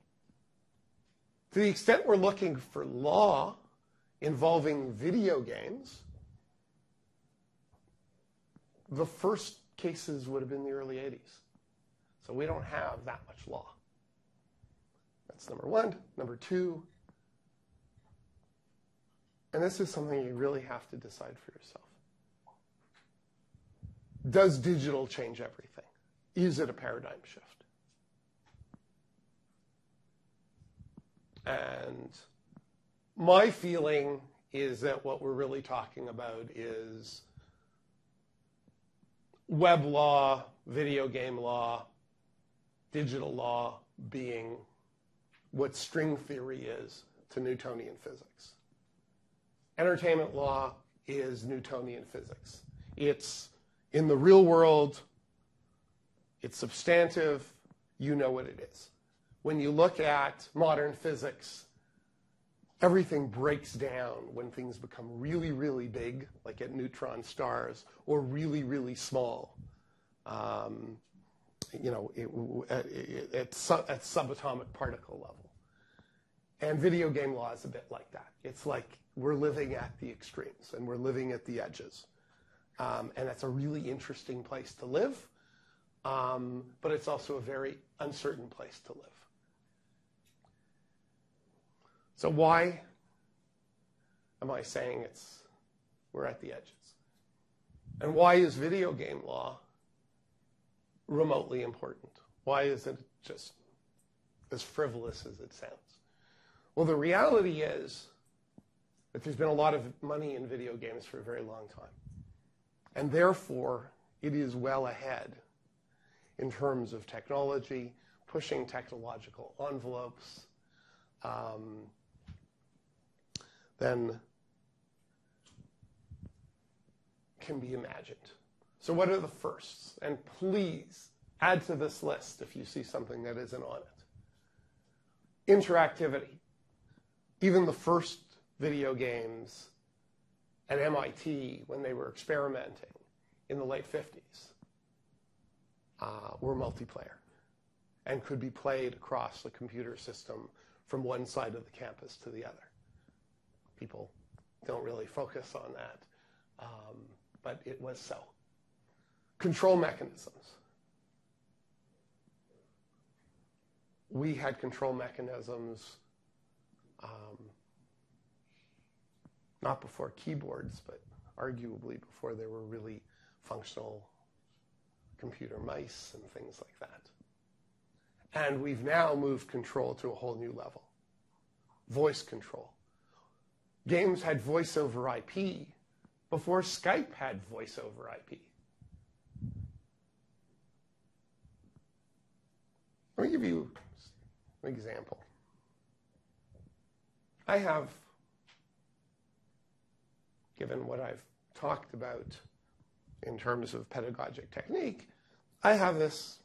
To the extent we're looking for law involving video games, the first cases would have been the early 80s. So we don't have that much law. That's number one. Number two, and this is something you really have to decide for yourself. Does digital change everything? Is it a paradigm shift? And my feeling is that what we're really talking about is web law, video game law, digital law being what string theory is to Newtonian physics. Entertainment law is Newtonian physics. It's in the real world, it's substantive, you know what it is. when you look at modern physics, everything breaks down when things become really, really big, like at neutron stars, or really, really small, at subatomic particle level. And video game law is a bit like that. It's like we're living at the extremes, and we're living at the edges. And that's a really interesting place to live, but it's also a very uncertain place to live. So why am I saying we're at the edges? And why is video game law remotely important? Why is it just as frivolous as it sounds? Well, the reality is that there's been a lot of money in video games for a very long time. And therefore, it is well ahead in terms of technology, pushing technological envelopes, than can be imagined. So what are the firsts? And please add to this list if you see something that isn't on it. Interactivity. Even the first video games at MIT, when they were experimenting in the late 50s, were multiplayer and could be played across the computer system from one side of the campus to the other. People don't really focus on that, but it was so. Control mechanisms. We had control mechanisms not before keyboards, but arguably before there were really functional computer mice and things like that. And we've now moved control to a whole new level. Voice control. Games had voice over IP before Skype had voice over IP. Let me give you an example. I have, given what I've talked about in terms of pedagogic technique, I have this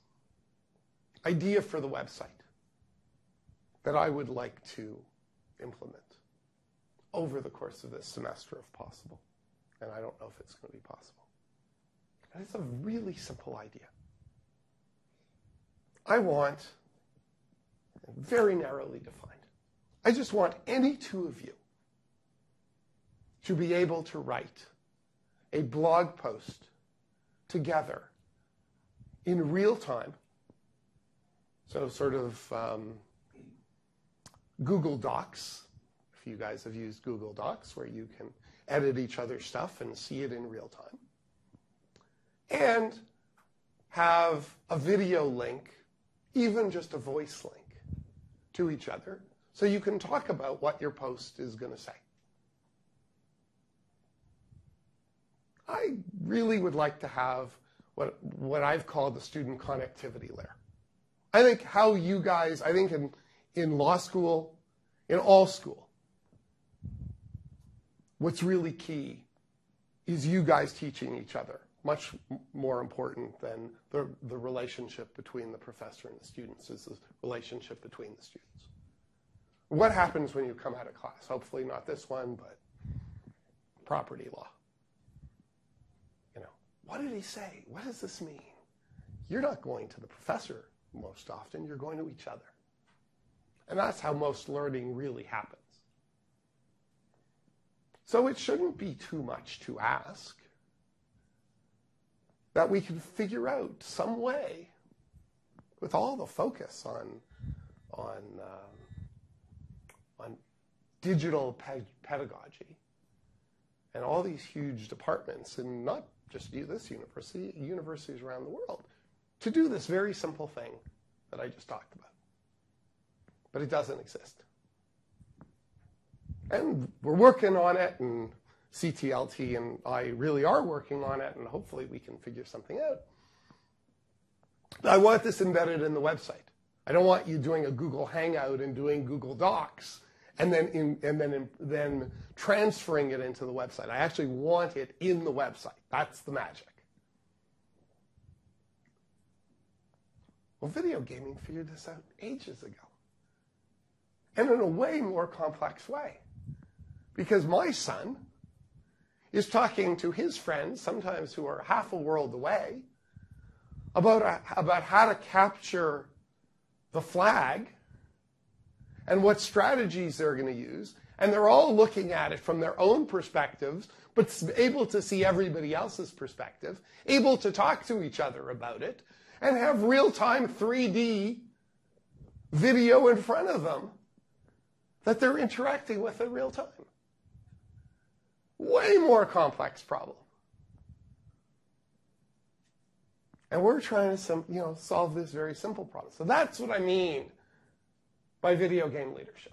idea for the website that I would like to implement over the course of this semester if possible. And I don't know if it's going to be possible. And it's a really simple idea. I want, very narrowly defined, I just want any two of you to be able to write a blog post together in real time. So sort of Google Docs, if you guys have used Google Docs, where you can edit each other's stuff and see it in real time. And have a video link, even just a voice link, to each other, so you can talk about what your post is going to say. I really would like to have what I've called the student connectivity layer. I think how you guys, I think in law school, in all school, what's really key is you guys teaching each other. Much more important than the relationship between the professor and the students is the relationship between the students. What happens when you come out of class? Hopefully not this one, but property law. What did he say? What does this mean? You're not going to the professor most often. You're going to each other. And that's how most learning really happens. So it shouldn't be too much to ask that we can figure out some way, with all the focus on digital pedagogy and all these huge departments, and not just this university, universities around the world, to do this very simple thing that I just talked about. But it doesn't exist. And we're working on it, and CTLT and I really are working on it, and hopefully we can figure something out. But I want this embedded in the website. I don't want you doing a Google Hangout and doing Google Docs and then transferring it into the website. I actually want it in the website. That's the magic. Well, video gaming figured this out ages ago. And in a way more complex way. Because my son is talking to his friends, sometimes who are half a world away, about how to capture the flag and what strategies they're going to use. And they're all looking at it from their own perspectives, but able to see everybody else's perspective, able to talk to each other about it, and have real-time 3D video in front of them that they're interacting with in real time. Way more complex problem. And we're trying to solve this very simple problem. So that's what I mean by video game leadership.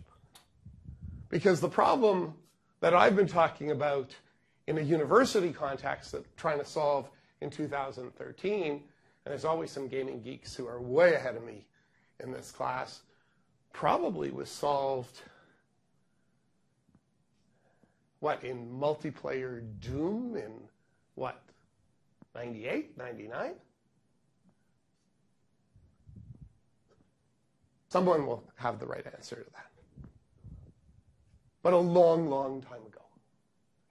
Because the problem that I've been talking about in a university context that trying to solve in 2013, and there's always some gaming geeks who are way ahead of me in this class, probably was solved, in multiplayer Doom in, 98, 99? Someone will have the right answer to that. But a long, long time ago,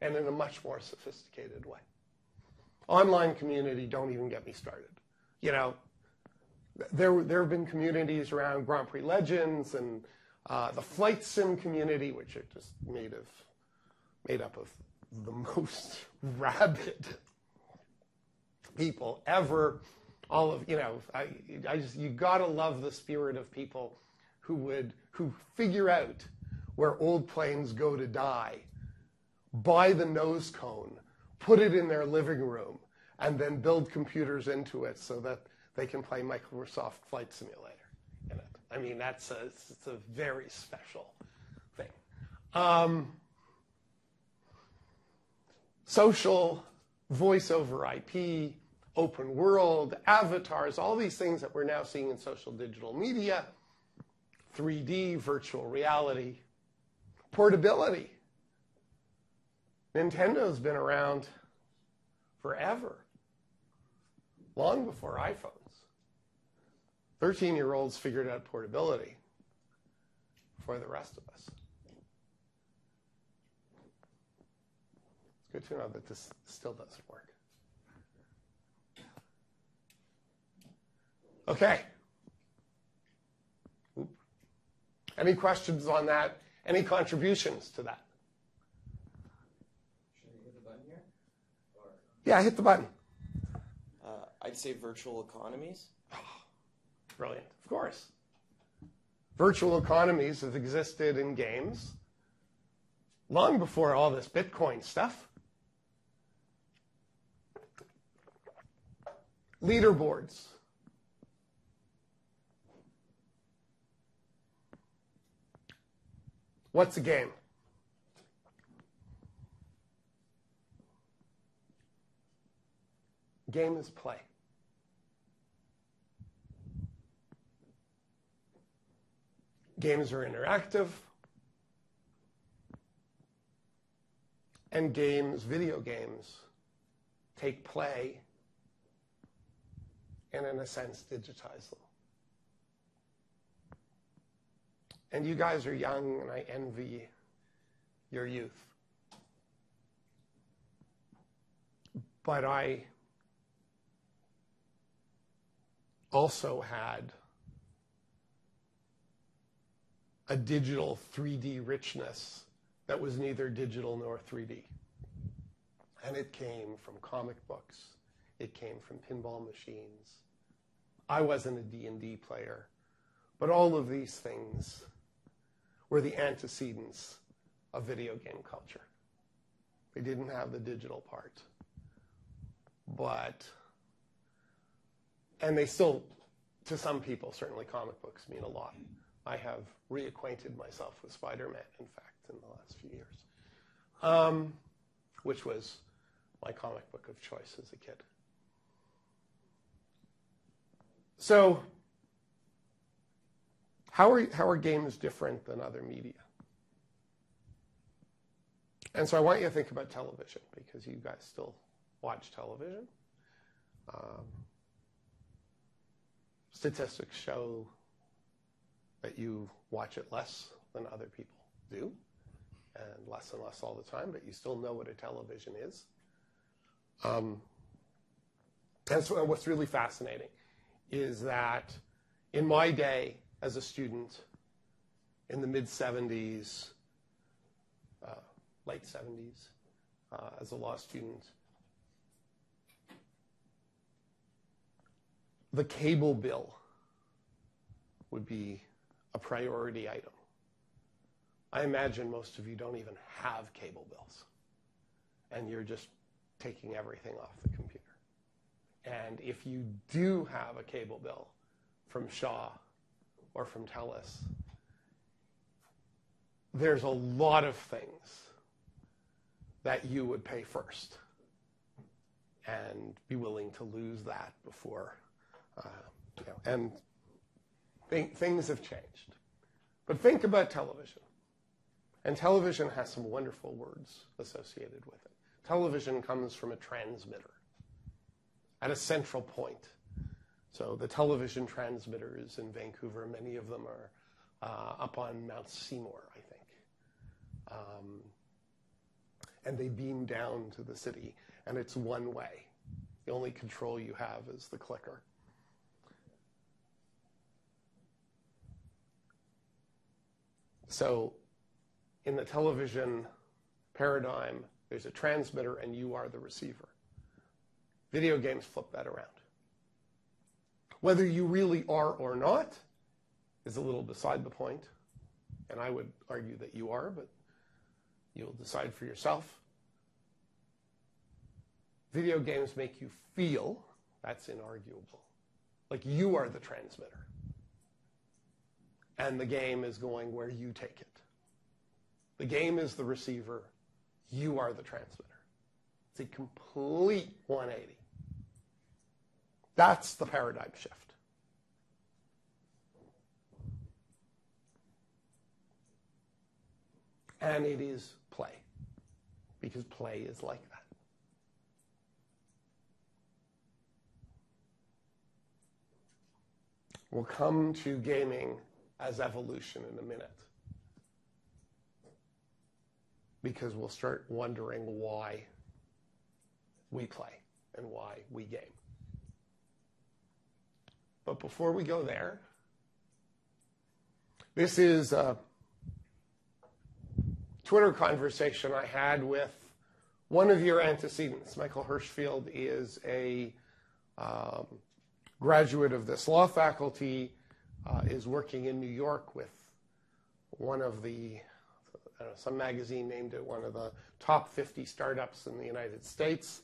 and in a much more sophisticated way. Online community, don't even get me started. There have been communities around Grand Prix Legends and the flight sim community, which are just made up of the most rabid people ever. You gotta love the spirit of people who figure out where old planes go to die, buy the nose cone, put it in their living room, and then build computers into it so that they can play Microsoft Flight Simulator in it. I mean, it's a very special thing. Social, voice over IP, open world, avatars, all these things that we're now seeing in social digital media, 3D, virtual reality, portability. Nintendo's been around forever, long before iPhones. 13-year-olds figured out portability before the rest of us. It's good to know that this still doesn't work. Okay. Any questions on that? Any contributions to that? Should I hit the button here? Or... Yeah, hit the button. I'd say virtual economies. Brilliant. Of course. Virtual economies have existed in games long before all this Bitcoin stuff. Leaderboards. What's a game? Game is play. Games are interactive. And video games, take play and, in a sense, digitize them. And you guys are young, and I envy your youth. But I also had a digital 3D richness that was neither digital nor 3D. And it came from comic books. It came from pinball machines. I wasn't a D&D player. But all of these things were the antecedents of video game culture. They didn't have the digital part. And they still, to some people, certainly comic books mean a lot. I have reacquainted myself with Spider-Man, in fact, in the last few years, which was my comic book of choice as a kid. So, how are games different than other media? And so I want you to think about television, because you guys still watch television. Statistics show that you watch it less than other people do, and less all the time, but you still know what a television is. And so what's really fascinating is that in my day as a student, in the mid-'70s, late '70s, as a law student, the cable bill would be a priority item. I imagine most of you don't even have cable bills, and you're just taking everything off the computer. And if you do have a cable bill from Shaw or from TELUS, there's a lot of things that you would pay first and be willing to lose that before, and things have changed. But think about television. And television has some wonderful words associated with it. Television comes from a transmitter at a central point. So the television transmitters in Vancouver, many of them are up on Mount Seymour, I think. And they beam down to the city, and it's one way. The only control you have is the clicker. So in the television paradigm, there's a transmitter and you are the receiver. Video games flip that around. Whether you really are or not is a little beside the point, and I would argue that you are, but you'll decide for yourself. Video games make you feel, that's inarguable, like you are the transmitter. And the game is going where you take it. The game is the receiver. You are the transmitter. It's a complete 180. That's the paradigm shift. And it is play, because play is like that. We'll come to gaming as evolution in a minute, because we'll start wondering why we play and why we game. But before we go there, this is a Twitter conversation I had with one of your antecedents. Michael Hirschfield is a graduate of this law faculty, is working in New York with one of the, some magazine named it one of the top 50 startups in the United States.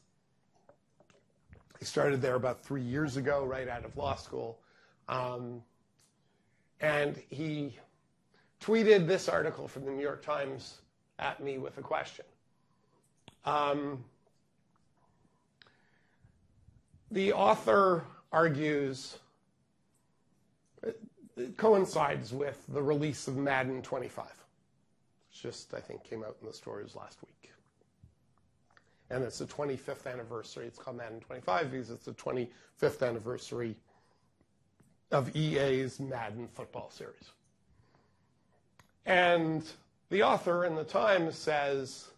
He started there about 3 years ago, right out of law school. And he tweeted this article from the New York Times at me with a question. The author argues, it coincides with the release of Madden 25. It's just, I think, came out in the stores last week. And it's the 25th anniversary. It's called Madden 25 because it's the 25th anniversary of EA's Madden football series. And the author in the Times says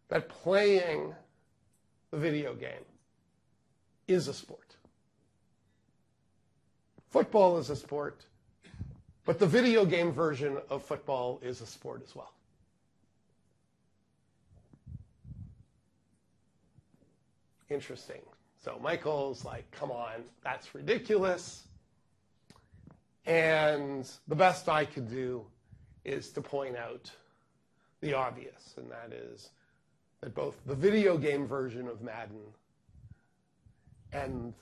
that playing the video game is a sport. Football is a sport, but the video game version of football is a sport as well. Interesting. So Michael's like, come on, that's ridiculous. And the best I could do is to point out the obvious, and that is that both the video game version of Madden and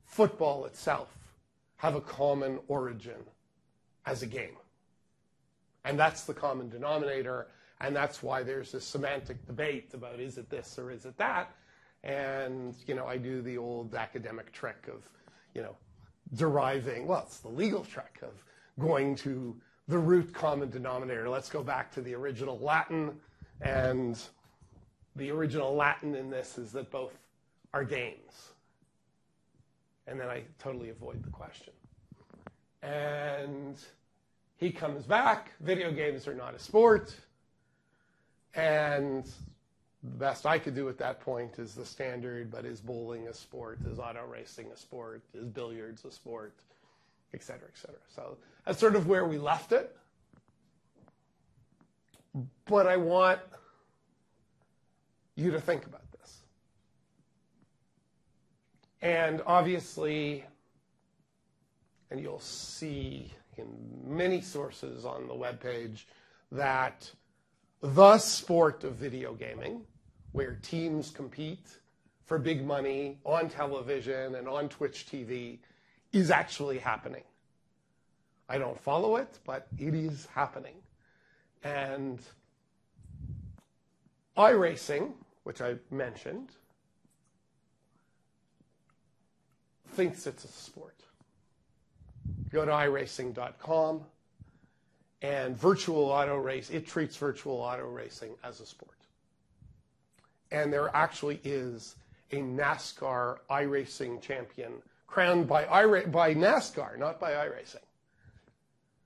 football itself have a common origin as a game. And that's the common denominator, and that's why there's this semantic debate about is it this or is it that? And, I do the old academic trick of, deriving, well, it's the legal trick of going to the root common denominator. Let's go back to the original Latin, and the original Latin in this is that both are games. And then I totally avoid the question. And he comes back, video games are not a sport. And the best I could do at that point is the standard, but is bowling a sport? Is auto racing a sport? Is billiards a sport? Et cetera, et cetera. So that's sort of where we left it. But I want you to think about this. And obviously, and you'll see in many sources on the webpage that the sport of video gaming, where teams compete for big money on television and on Twitch TV, is actually happening. I don't follow it, but it is happening. And iRacing, which I mentioned, thinks it's a sport. Go to iRacing.com, and virtual auto race, it treats virtual auto racing as a sport. And there actually is a NASCAR iRacing champion crowned by NASCAR, not by iRacing.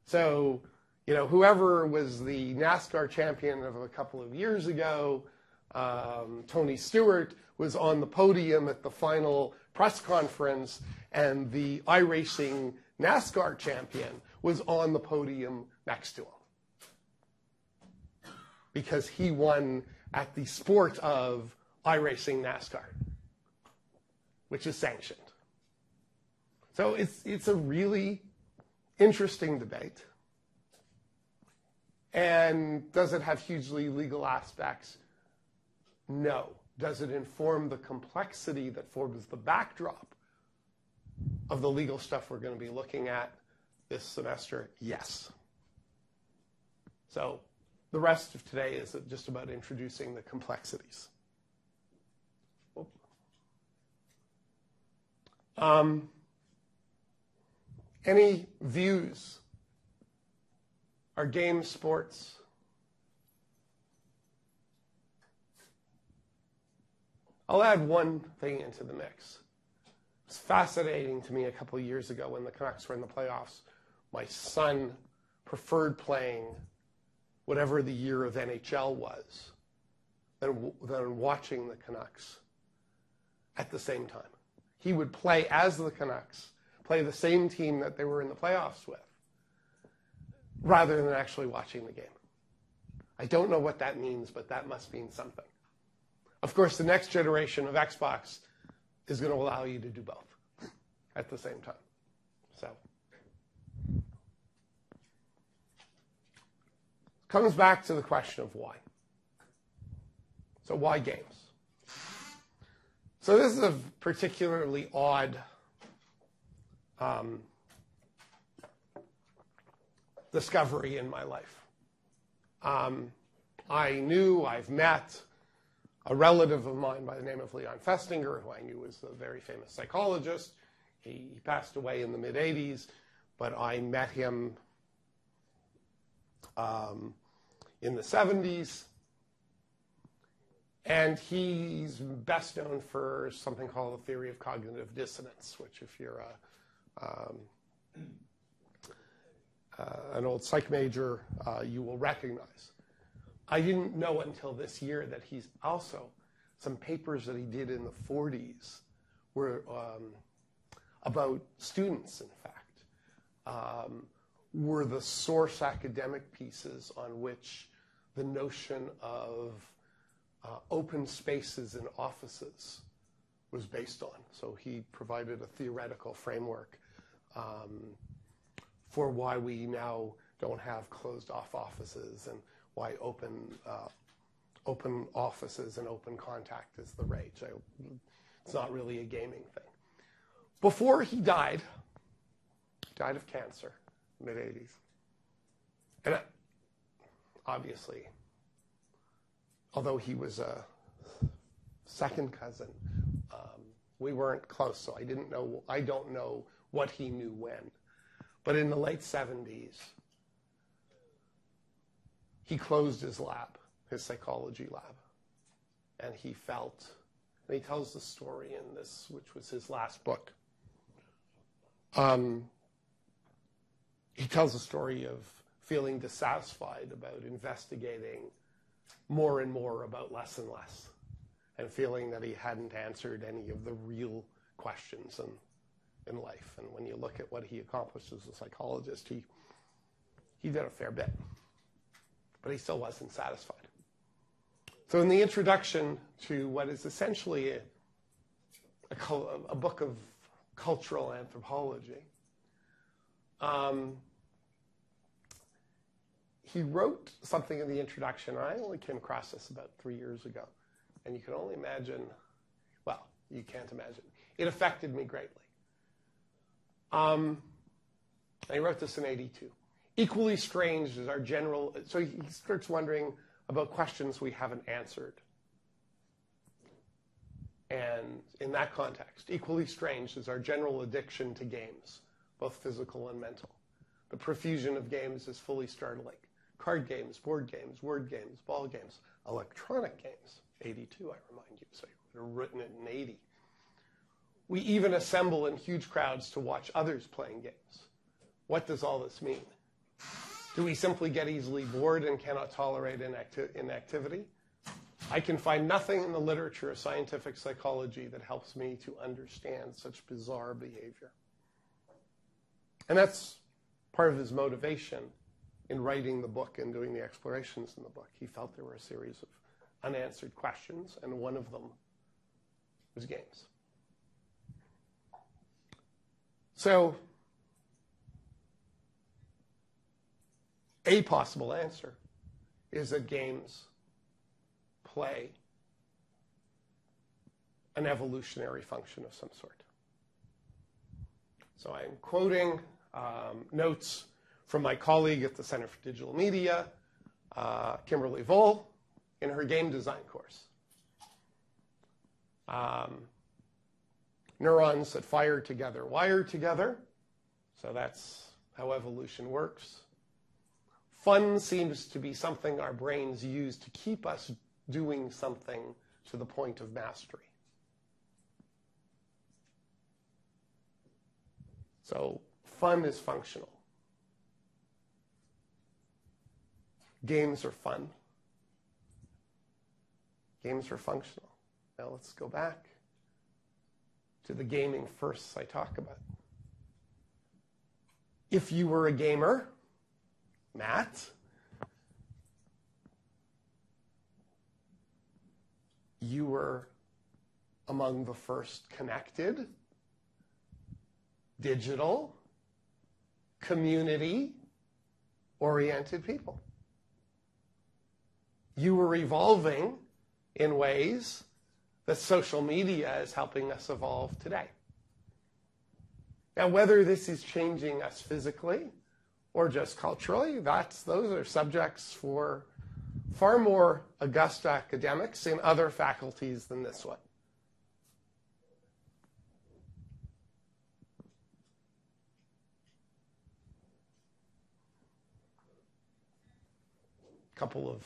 So, whoever was the NASCAR champion of a couple of years ago, Tony Stewart, was on the podium at the final press conference, and the iRacing NASCAR champion was on the podium next to him because he won at the sport of iRacing NASCAR, which is sanctioned. So it's a really interesting debate. And does it have hugely legal aspects? No. Does it inform the complexity that forms the backdrop of the legal stuff we're going to be looking at this semester? Yes. So the rest of today is just about introducing the complexities. Any views? Are games sports? I'll add one thing into the mix. It's fascinating to me a couple of years ago when the Canucks were in the playoffs. My son preferred playing whatever the year of NHL was than watching the Canucks at the same time. He would play as the Canucks, play the same team that they were in the playoffs with, rather than actually watching the game. I don't know what that means, but that must mean something. Of course, the next generation of Xbox is going to allow you to do both at the same time. So, comes back to the question of why. So why games? So this is a particularly odd discovery in my life. I've met a relative of mine by the name of Leon Festinger, who I knew was a very famous psychologist. He passed away in the mid-'80s, but I met him in the 70s. And he's best known for something called the theory of cognitive dissonance, which if you're an old psych major, you will recognize. I didn't know until this year that he's also, some papers that he did in the 40s were about students, in fact, were the source academic pieces on which the notion of open spaces in offices was based on. So he provided a theoretical framework for why we now don't have closed-off offices and why open offices and open contact is the rage. It's not really a gaming thing. Before he died of cancer, mid-'80s, and obviously, although he was a second cousin, we weren't close, so I don't know what he knew when. But in the late 70s, he closed his lab, his psychology lab, and he felt, and he tells the story in this, which was his last book. he tells a story of feeling dissatisfied about investigating more and more about less and less, and feeling that he hadn't answered any of the real questions in life. And when you look at what he accomplished as a psychologist, he did a fair bit, but he still wasn't satisfied. So in the introduction to what is essentially a book of cultural anthropology, he wrote something in the introduction. I only came across this about 3 years ago. And you can only imagine, well, you can't imagine. It affected me greatly. I wrote this in 82. Equally strange is our general, so he starts wondering about questions we haven't answered. And in that context, equally strange is our general addiction to games, both physical and mental. The profusion of games is fully startling. Card games, board games, word games, ball games, electronic games. 82, I remind you, so you would have written it in 80. We even assemble in huge crowds to watch others playing games. What does all this mean? Do we simply get easily bored and cannot tolerate inactivity? I can find nothing in the literature of scientific psychology that helps me to understand such bizarre behavior. And that's part of his motivation in writing the book and doing the explorations in the book. He felt there were a series of unanswered questions, and one of them was games. So, a possible answer is that games play an evolutionary function of some sort. So I'm quoting notes from my colleague at the Center for Digital Media, Kimberly Vole, in her game design course. Neurons that fire together wire together. So that's how evolution works. Fun seems to be something our brains use to keep us doing something to the point of mastery. So fun is functional. Games are fun. Games are functional. Now let's go back to the gaming firsts I talk about. If you were a gamer, Matt, you were among the first connected, digital, community-oriented people. You were evolving in ways that social media is helping us evolve today. Now, whether this is changing us physically or just culturally, those are subjects for far more august academics in other faculties than this one. A couple of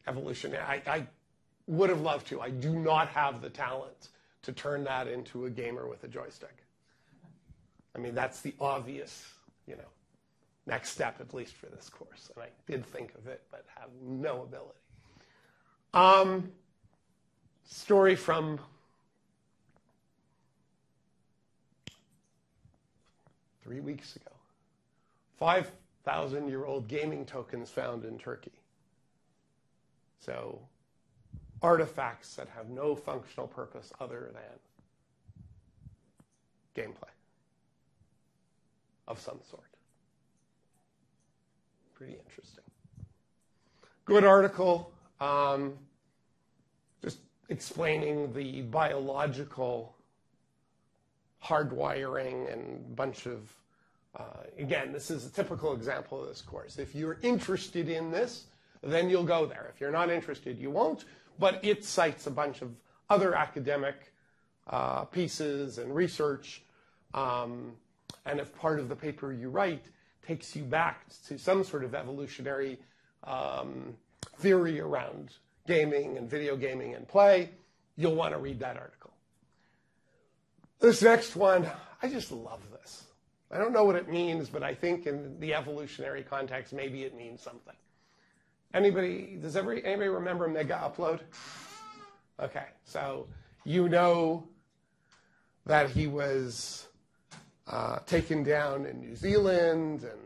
evolution. I would have loved to. I do not have the talent to turn that into a gamer with a joystick. I mean, that's the obvious, next step, at least for this course. And I did think of it, but have no ability. Story from three weeks ago. 5,000-year-old gaming tokens found in Turkey. So artifacts that have no functional purpose other than gameplay of some sort. Pretty interesting. Good article, just explaining the biological hardwiring and a bunch of, again, this is a typical example of this course. If you're interested in this, then you'll go there. If you're not interested, you won't. But it cites a bunch of other academic pieces and research. And if part of the paper you write takes you back to some sort of evolutionary theory around gaming and video gaming and play, you'll want to read that article. This next one, I just love this. I don't know what it means, but I think in the evolutionary context, maybe it means something. Does anybody remember Mega Upload? Okay, so you know that he was taken down in New Zealand, and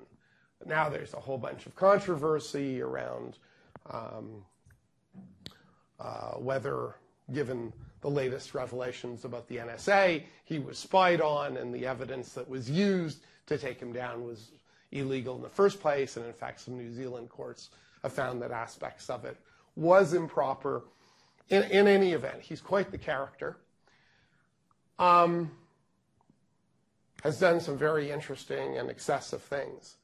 now there's a whole bunch of controversy around whether, given the latest revelations about the NSA, he was spied on, and the evidence that was used to take him down was illegal in the first place, and in fact some New Zealand courts have found that aspects of it was improper. In any event, he's quite the character. Has done some very interesting and excessive things.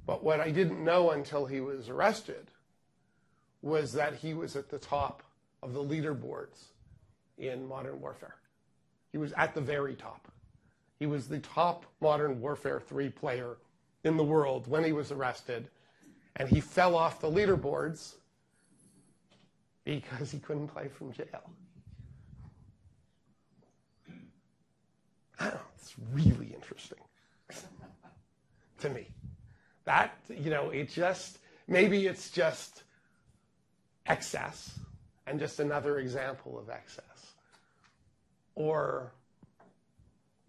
But what I didn't know until he was arrested was that he was at the top of the leaderboards in Modern Warfare. He was at the very top. He was the top Modern Warfare 3 player in the world when he was arrested, and he fell off the leaderboards because he couldn't play from jail. It's really interesting to me. That, maybe it's just excess and just another example of excess. Or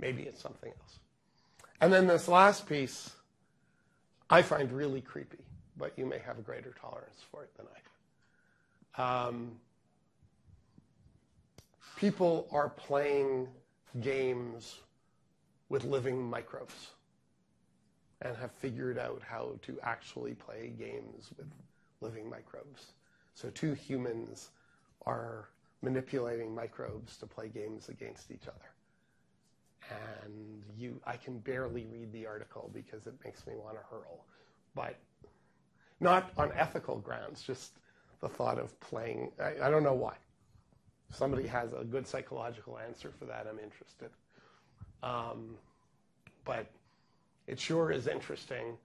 maybe it's something else. And then this last piece I find really creepy, but you may have a greater tolerance for it than I do. People are playing games with living microbes and have figured out how to actually play games with living microbes. So two humans are manipulating microbes to play games against each other. And I can barely read the article because it makes me want to hurl. But not on ethical grounds, just the thought of playing. I don't know why. If somebody has a good psychological answer for that, I'm interested. But it sure is interesting,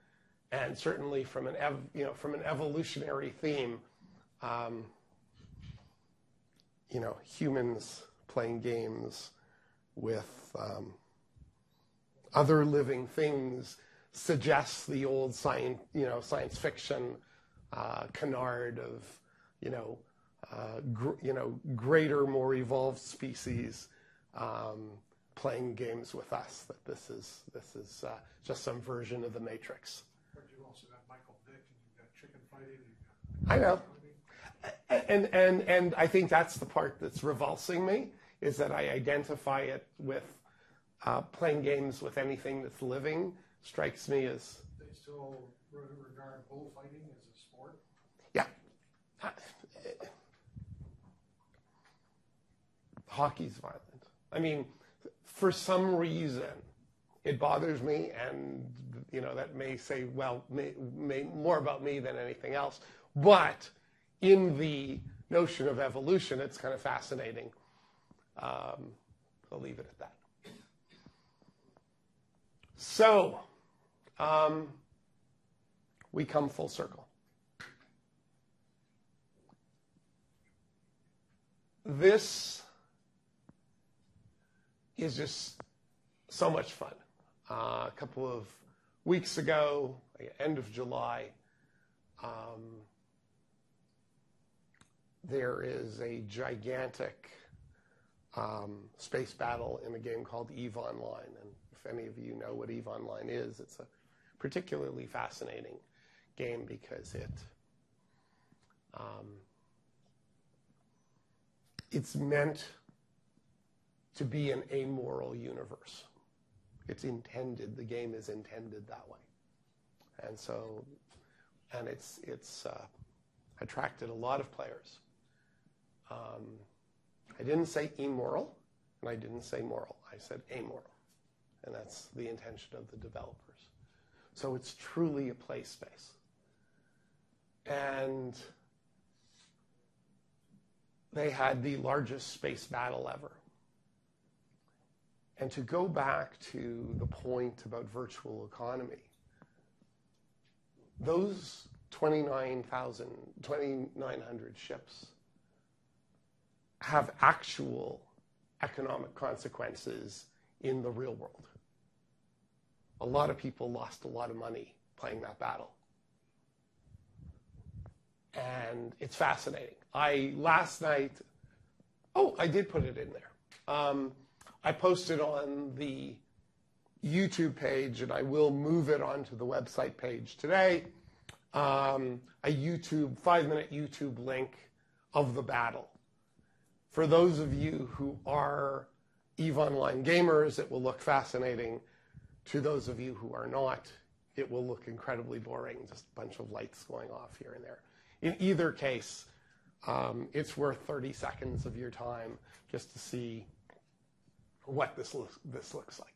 and certainly from an evolutionary theme, humans playing games with other living things suggests the old science fiction canard of greater, more evolved species playing games with us. That this is just some version of the Matrix. But you also got Michael Vick, and you've got chicken fighting. I know. And I think that's the part that's revulsing me, is that I identify it with playing games with anything that's living. Strikes me as... They still regard bullfighting as a sport? Yeah. Hockey's violent. I mean, for some reason, it bothers me, and that may say, may more about me than anything else. But in the notion of evolution, it's kind of fascinating. I'll leave it at that. So, we come full circle. This is just so much fun. A couple of weeks ago, end of July, there is a gigantic space battle in a game called EVE Online. And if any of you know what EVE Online is, it's a particularly fascinating game because it's meant to be an amoral universe. It's intended, the game is intended that way. And so, it's attracted a lot of players. I didn't say immoral, and I didn't say moral. I said amoral. And that's the intention of the developers. So it's truly a play space. And they had the largest space battle ever. And to go back to the point about virtual economy, those 2,900 ships have actual economic consequences in the real world. a lot of people lost a lot of money playing that battle. And it's fascinating. Last night, I did put it in there. I posted on the YouTube page, and I will move it onto the website page today, a 5-minute YouTube link of the battle. For those of you who are EVE Online gamers, it will look fascinating. To those of you who are not, it will look incredibly boring, just a bunch of lights going off here and there. In either case, it's worth 30 seconds of your time just to see what this looks like.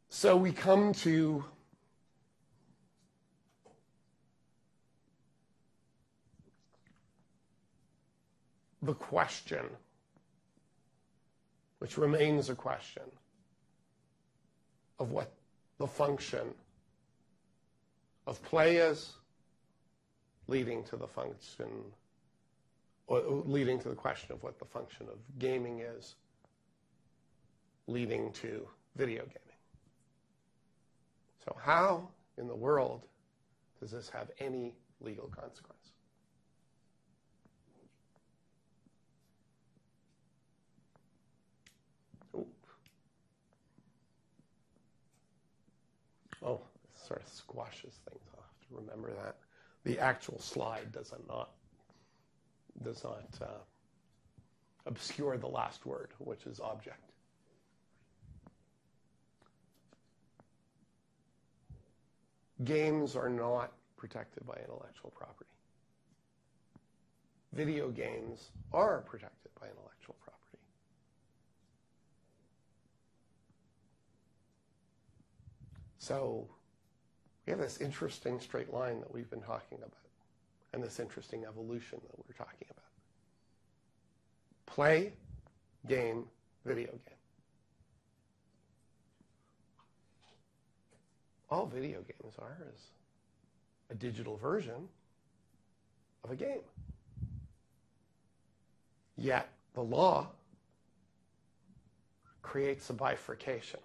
So we come to the question, which remains a question, of what the function of play is, leading to the function, or leading to the question of what the function of gaming is, leading to video gaming. So how in the world does this have any legal consequence? Oh, this sort of squashes things. I'll have to remember that. The actual slide does not obscure the last word, which is object. Games are not protected by intellectual property. Video games are protected by intellectual property. So we have this interesting straight line that we've been talking about, and this interesting evolution that we're talking about. Play, game, video game. All video games are is a digital version of a game. Yet the law creates a bifurcation.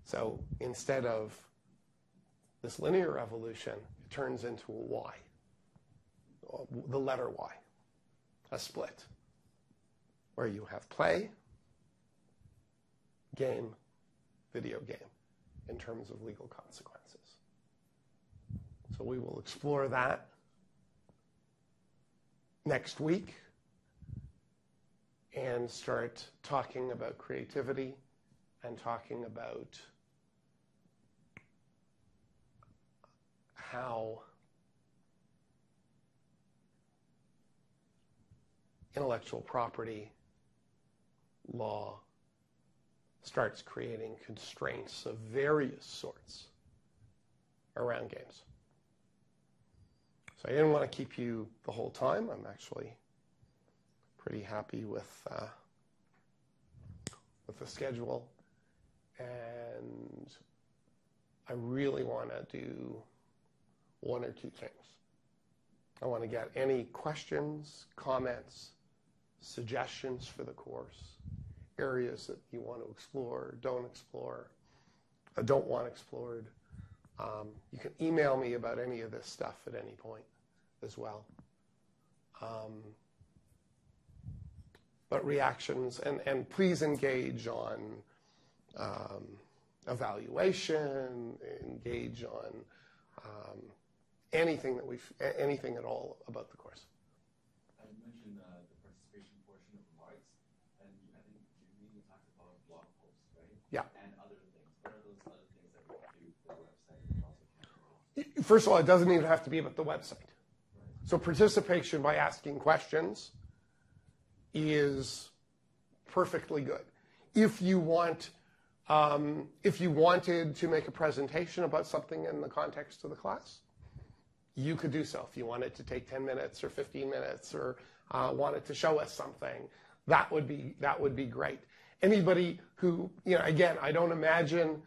So instead of this linear evolution, it turns into a Y, the letter Y, a split, where you have play, game, video game, in terms of legal consequences. So we will explore that next week and start talking about creativity and talking about how intellectual property law starts creating constraints of various sorts around games. So I didn't want to keep you the whole time. I'm actually pretty happy with the schedule. And I really want to do one or two things. I want to get any questions, comments, suggestions for the course, areas that you want to explore, don't want explored. You can email me about any of this stuff at any point as well. But reactions, and please engage on evaluation, engage on anything at all about the course. I mentioned the participation portion of remarks, and I think you talked about blog posts, right? Yeah. And other things. What are those other things that we can do for the website and also can? First of all, it doesn't even have to be about the website. Right. So participation by asking questions is perfectly good. If you wanted to make a presentation about something in the context of the class, you could do so. If you wanted to take 10 minutes or 15 minutes or wanted to show us something, that would be great. Anybody who, again, I don't imagine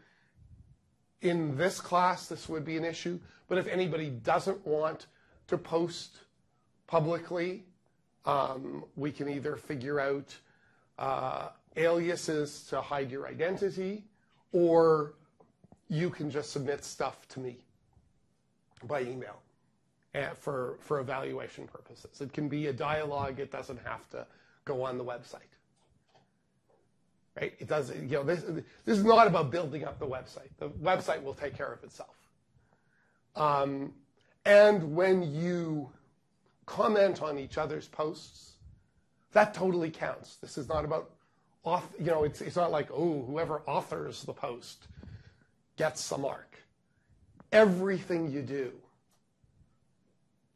in this class this would be an issue, but if anybody doesn't want to post publicly, we can either figure out aliases to hide your identity, or you can just submit stuff to me by email for evaluation purposes. It can be a dialogue. It doesn't have to go on the website. Right? It doesn't, this is not about building up the website. The website will take care of itself. And when you comment on each other's posts, that totally counts. This is not about, it's not like, oh, whoever authors the post gets a mark. Everything you do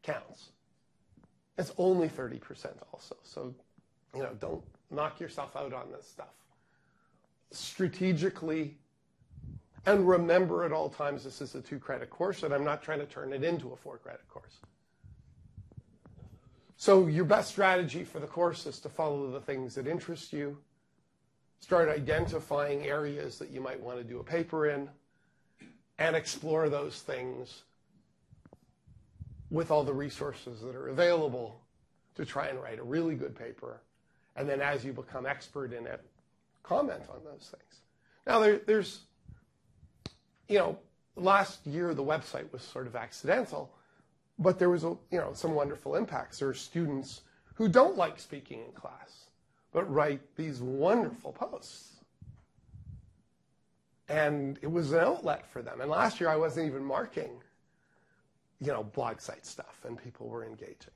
counts. It's only 30% also. So, don't knock yourself out on this stuff. Strategically, and remember at all times this is a 2-credit course, and I'm not trying to turn it into a 4-credit course. So your best strategy for the course is to follow the things that interest you, start identifying areas that you might want to do a paper in, and explore those things with all the resources that are available to try and write a really good paper. And then as you become expert in it, comment on those things. Now, there's, last year the website was sort of accidental, but there was, some wonderful impacts. There are students who don't like speaking in class, but write these wonderful posts. And it was an outlet for them. And last year I wasn't even marking, blog site stuff, and people were engaging.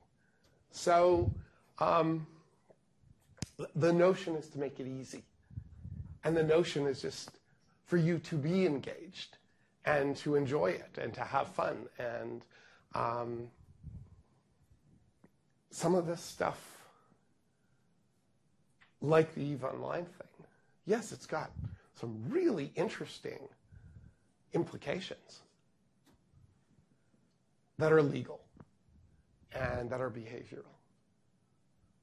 So the notion is to make it easy. And the notion is just for you to be engaged and to enjoy it and to have fun. And some of this stuff, like the EVE Online thing, yes, it's got some really interesting implications that are legal and that are behavioral.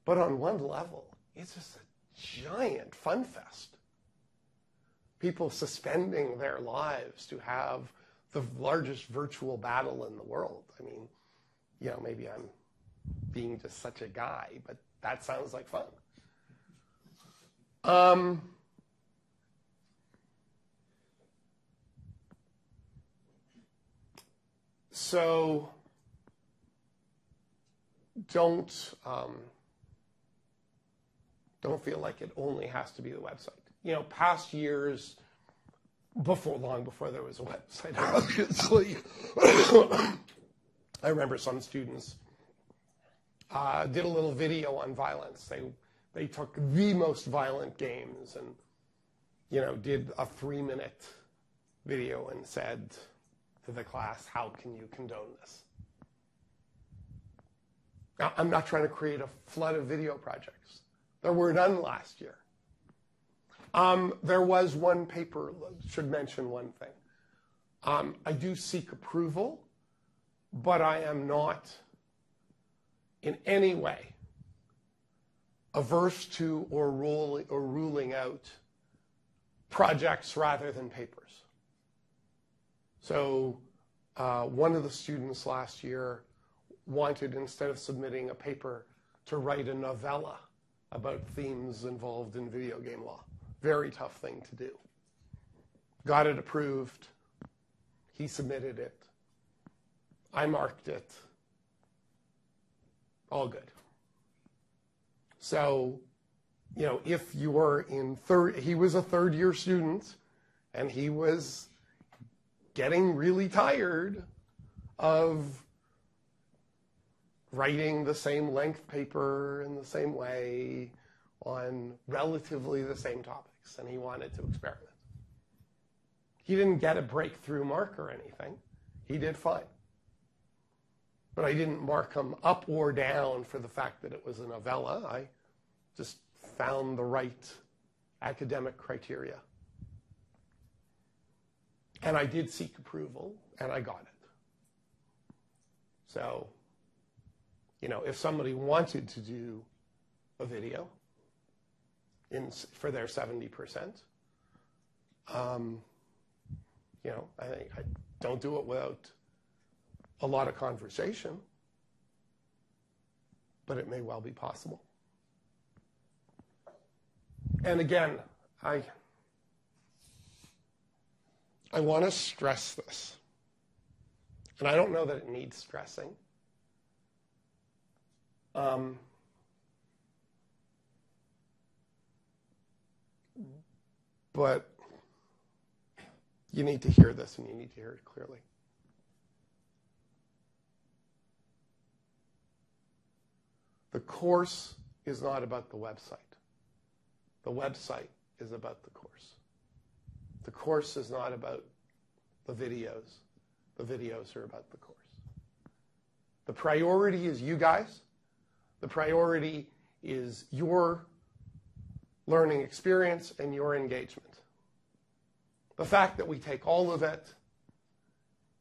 But on one level, it's just a giant fun fest. People suspending their lives to have the largest virtual battle in the world. I mean, maybe I'm being just such a guy, but that sounds like fun. So don't feel like it only has to be the website. Past years, long before there was a website, obviously, I remember some students did a little video on violence. They took the most violent games and, did a 3-minute video and said to the class, how can you condone this? Now, I'm not trying to create a flood of video projects. There were none last year. There was one paper, should mention one thing. I do seek approval, but I am not in any way averse to or ruling out projects rather than papers. So one of the students last year wanted, instead of submitting a paper, to write a novella about themes involved in video game law. Very tough thing to do. Got it approved. He submitted it. I marked it. All good. So, if you were in he was a third-year student, and he was getting really tired of writing the same length paper in the same way on relatively the same topics, and he wanted to experiment. He didn't get a breakthrough mark or anything. He did fine. But I didn't mark him up or down for the fact that it was a novella. I just found the right academic criteria. And I did seek approval, and I got it. So, if somebody wanted to do a video for their 70%, I think I don't do it without a lot of conversation, but it may well be possible. And again, I want to stress this. And I don't know that it needs stressing. But you need to hear this, and you need to hear it clearly. The course is not about the website. The website is about the course. The course is not about the videos. The videos are about the course. The priority is you guys. The priority is your learning experience and your engagement. The fact that we take all of it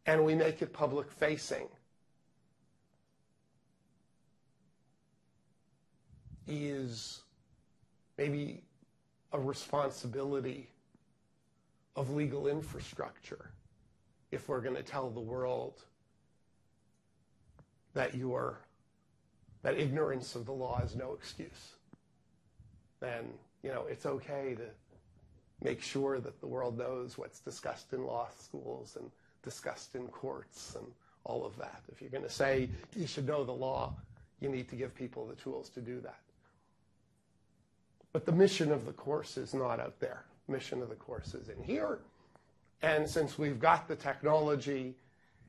and we make it public facing is maybe a responsibility of legal infrastructure if we're going to tell the world that ignorance of the law is no excuse. Then, it's okay to make sure that the world knows what's discussed in law schools and discussed in courts and all of that. If you're going to say you should know the law, you need to give people the tools to do that. But the mission of the course is not out there. The mission of the course is in here. And since we've got the technology,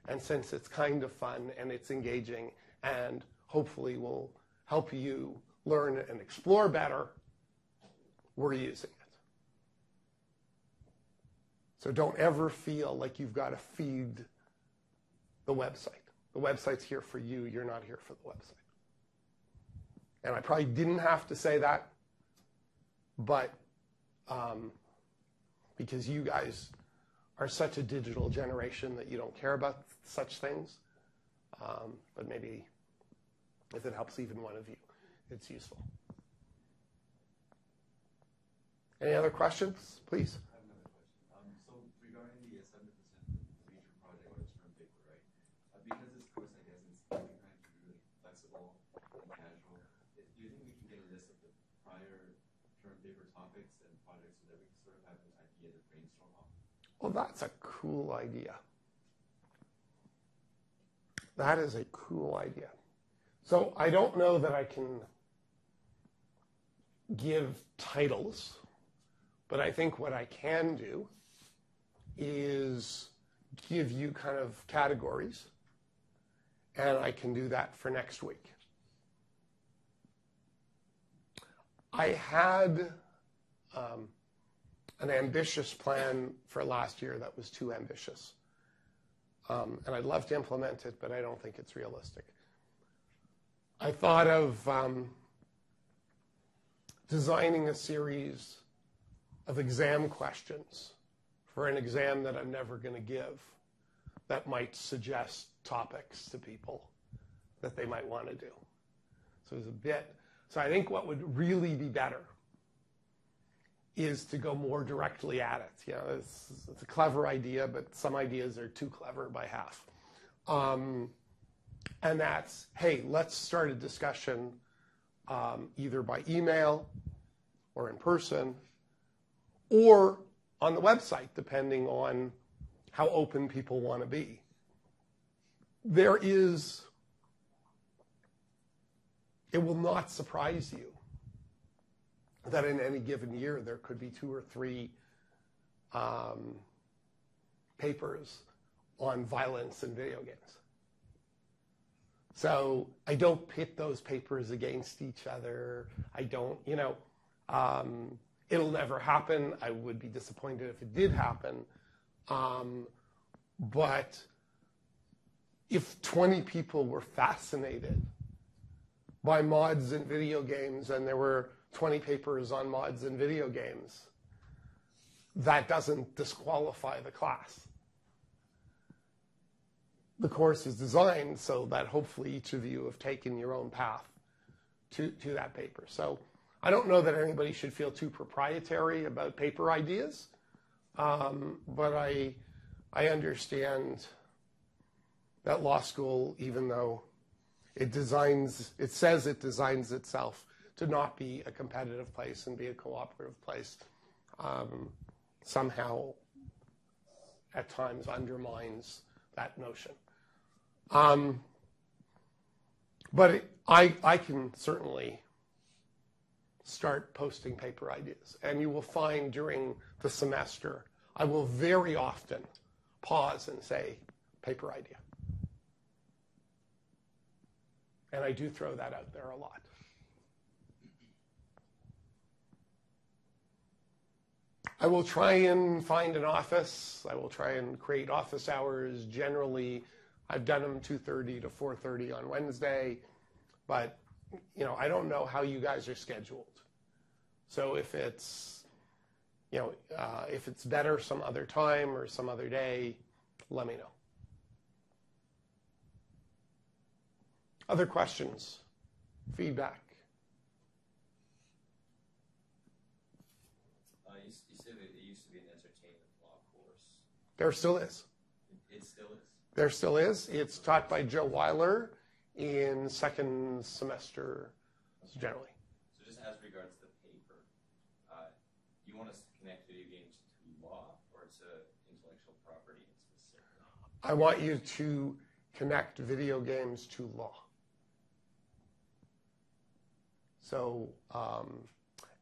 and since it's kind of fun and it's engaging and hopefully will help you learn and explore better, we're using it. So don't ever feel like you've got to feed the website. The website's here for you. You're not here for the website. And I probably didn't have to say that, but because you guys are such a digital generation that you don't care about such things. But maybe if it helps even one of you, it's useful. Any other questions, please? I have another question. So regarding the 70% major project or term paper, right? Because this course, I guess, is kind of really flexible and casual, do you think we can get a list of the prior term paper topics and projects so that we can sort of have an idea to brainstorm on? Well, that's a cool idea. That is a cool idea. So I don't know that I can give titles, but I think what I can do is give you kind of categories, and I can do that for next week. I had an ambitious plan for last year that was too ambitious. And I'd love to implement it, but I don't think it's realistic. I thought of designing a series of exam questions for an exam that I'm never going to give that might suggest topics to people that they might want to do. So it was a bit. So I think what would really be better is to go more directly at it. It's a clever idea, but some ideas are too clever by half. And that's, hey, let's start a discussion either by email or in person or on the website, depending on how open people want to be. It will not surprise you that in any given year there could be 2 or 3 papers on violence in video games. So I don't pit those papers against each other. I don't, it'll never happen. I would be disappointed if it did happen. But if 20 people were fascinated by mods in video games and there were 20 papers on mods in video games, that doesn't disqualify the class. The course is designed so that hopefully each of you have taken your own path to that paper. So I don't know that anybody should feel too proprietary about paper ideas, but I understand that law school, even though it says it designs itself to not be a competitive place and be a cooperative place somehow at times undermines that notion. But I can certainly start posting paper ideas. And you will find during the semester, I will very often pause and say, paper idea. And I do throw that out there a lot. I will try and find an office. I will try and create office hours. Generally, I've done them 2:30 to 4:30 on Wednesday. But, you know, I don't know how you guys are scheduled. So if it's, you know, if it's better some other time or some other day, let me know. Other questions? Feedback? You said that it used to be an entertainment law course. There still is. It still is? There still is. It's taught by Joe Weiler in second semester generally. So just as regards the paper, you want us to connect video games to law or to intellectual property in specific? I want you to connect video games to law. So,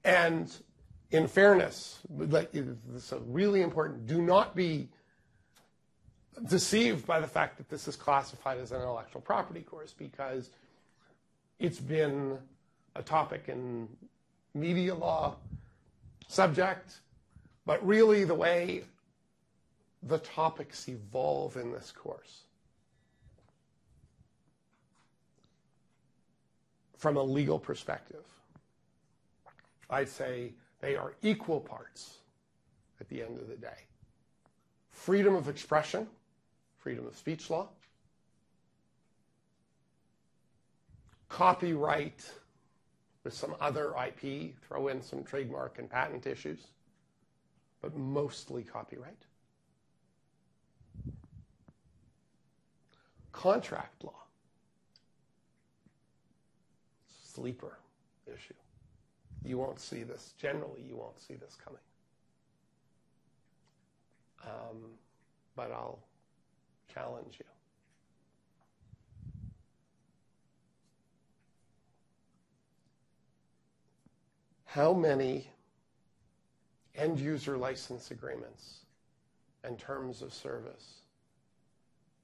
and in fairness, this is really important, do not be deceived by the fact that this is classified as an intellectual property course, because it's been a topic in media law subject, but really the way the topics evolve in this course from a legal perspective, I'd say they are equal parts at the end of the day. Freedom of expression, freedom of speech law, copyright with some other IP, throw in some trademark and patent issues, but mostly copyright. Contract law, sleeper issue. You won't see this, generally you won't see this coming. But I'll challenge you. How many end user license agreements and terms of service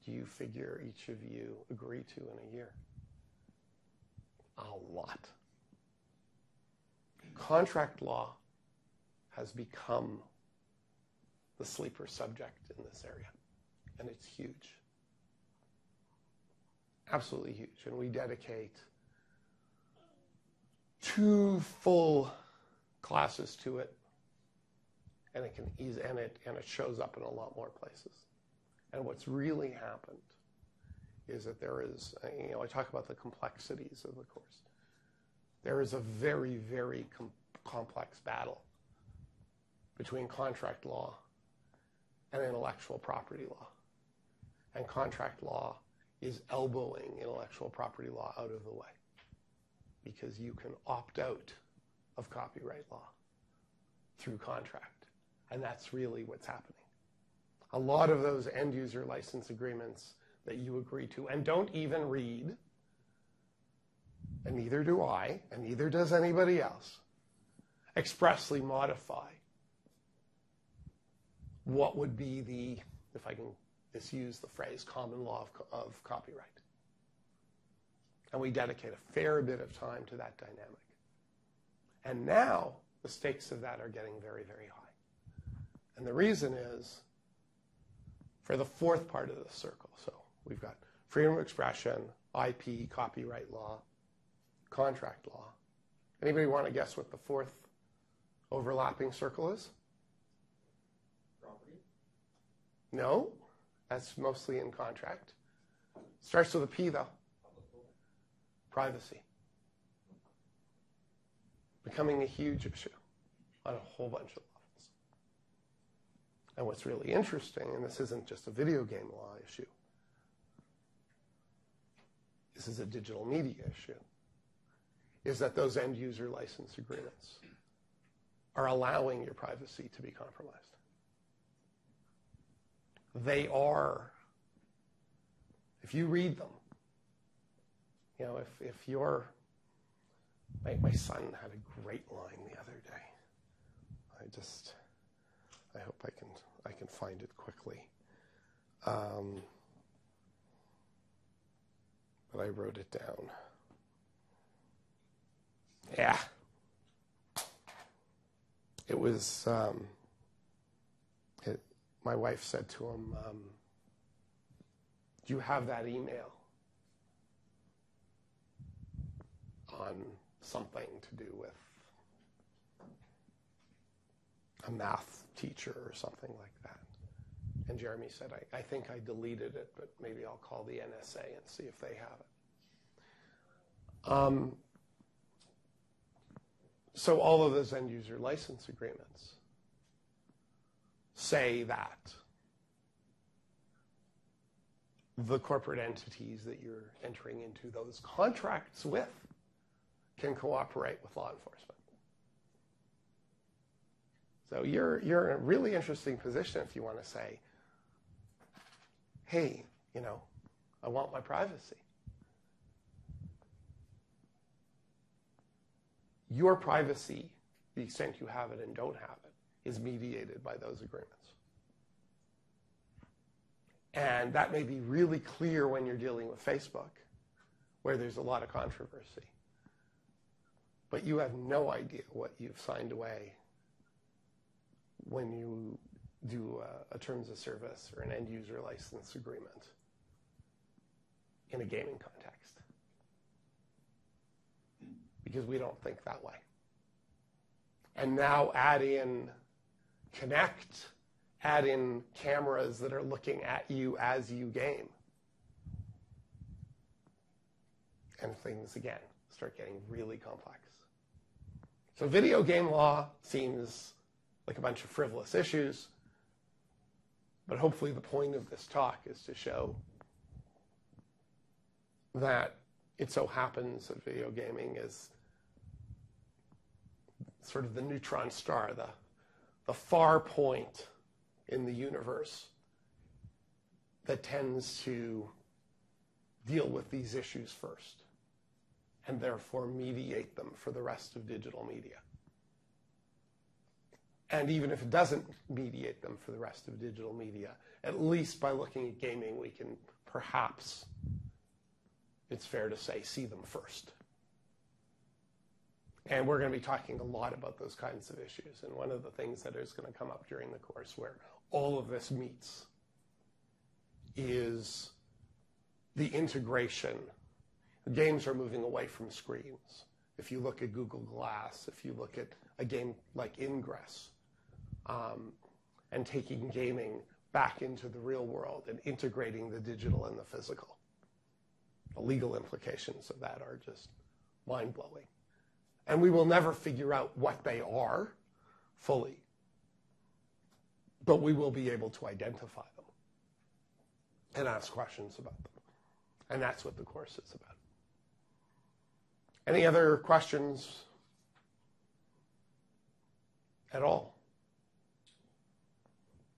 do you figure each of you agree to in a year? A lot. Contract law has become the sleeper subject in this area, and it's huge. Absolutely huge. And we dedicate 2 full classes to it, and it can ease, and it shows up in a lot more places. And what's really happened is that there is, I talk about the complexities of the course. There is a very, very complex battle between contract law and intellectual property law. And contract law is elbowing intellectual property law out of the way, because you can opt out of copyright law through contract. And that's really what's happening. A lot of those end user license agreements that you agree to and don't even read, and neither do I, and neither does anybody else, expressly modify what would be the, if I can just use the phrase, common law of copyright. And we dedicate a fair bit of time to that dynamic. And now the stakes of that are getting very, very high. And the reason is for the fourth part of the circle. So we've got freedom of expression, IP, copyright law, contract law. Anybody want to guess what the fourth overlapping circle is? Property? No, that's mostly in contract. Starts with a P, though. Privacy. Becoming a huge issue on a whole bunch of levels. And what's really interesting, and this isn't just a video game law issue, this is a digital media issue, is that those end user license agreements are allowing your privacy to be compromised. They are, if you read them, you know, if you're, my son had a great line the other day. I hope I can find it quickly. But I wrote it down. Yeah. It was, my wife said to him, do you have that email on something to do with a math teacher or something like that? And Jeremy said, I think I deleted it, but maybe I'll call the NSA and see if they have it. So all of those end user license agreements say that the corporate entities that you're entering into those contracts with can cooperate with law enforcement. So you're in a really interesting position if you want to say, hey, you know, I want my privacy. Your privacy, the extent you have it and don't have it, is mediated by those agreements. And that may be really clear when you're dealing with Facebook, where there's a lot of controversy. But you have no idea what you've signed away when you do a terms of service or an end user license agreement in a gaming context. Because we don't think that way. And now add in Connect, add in cameras that are looking at you as you game. And things, again, start getting really complex. So video game law seems like a bunch of frivolous issues, but hopefully the point of this talk is to show that it so happens that video gaming is sort of the neutron star, the far point in the universe that tends to deal with these issues first and therefore mediate them for the rest of digital media. And even if it doesn't mediate them for the rest of digital media, at least by looking at gaming, we can perhaps, it's fair to say, see them first. And we're going to be talking a lot about those kinds of issues. And one of the things that is going to come up during the course where all of this meets is the integration. Games are moving away from screens. If you look at Google Glass, if you look at a game like Ingress, and taking gaming back into the real world and integrating the digital and the physical. The legal implications of that are just mind-blowing. And we will never figure out what they are fully, but we will be able to identify them and ask questions about them. And that's what the course is about. Any other questions at all?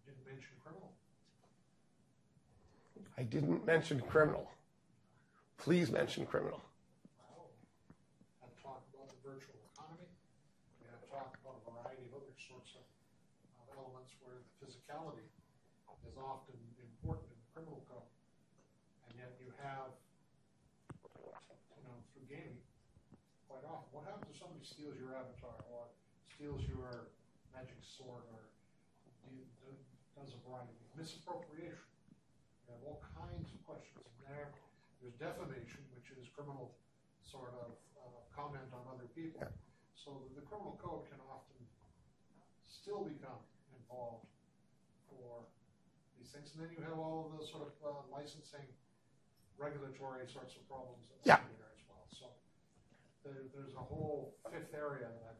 Didn't mention criminal. I didn't mention criminal. Please mention criminal. Well, I've talked about the virtual economy. We have talked about a variety of other sorts of elements where the physicality is often important in the criminal code. And yet you have, through gaming, quite often, what happens if somebody steals your avatar or steals your magic sword or does a variety of misappropriation? You have all kinds of questions in there. There's defamation, which is criminal sort of comment on other people. Yeah. So the criminal code can often still become involved for these things. And then you have all of the sort of licensing, regulatory sorts of problems that are there as well. So there's a whole fifth area that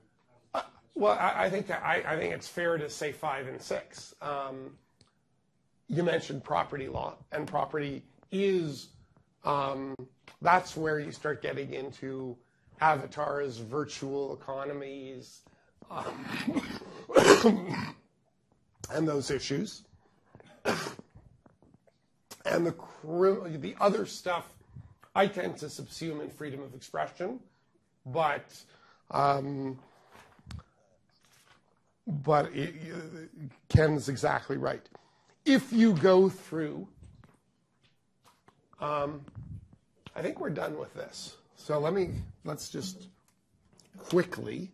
well, I think it's fair to say 5 and 6. You mentioned property law, and property is that's where you start getting into avatars, virtual economies, and those issues. And the other stuff I tend to subsume in freedom of expression, but Ken's exactly right. If you go through, I think we're done with this. So let's just quickly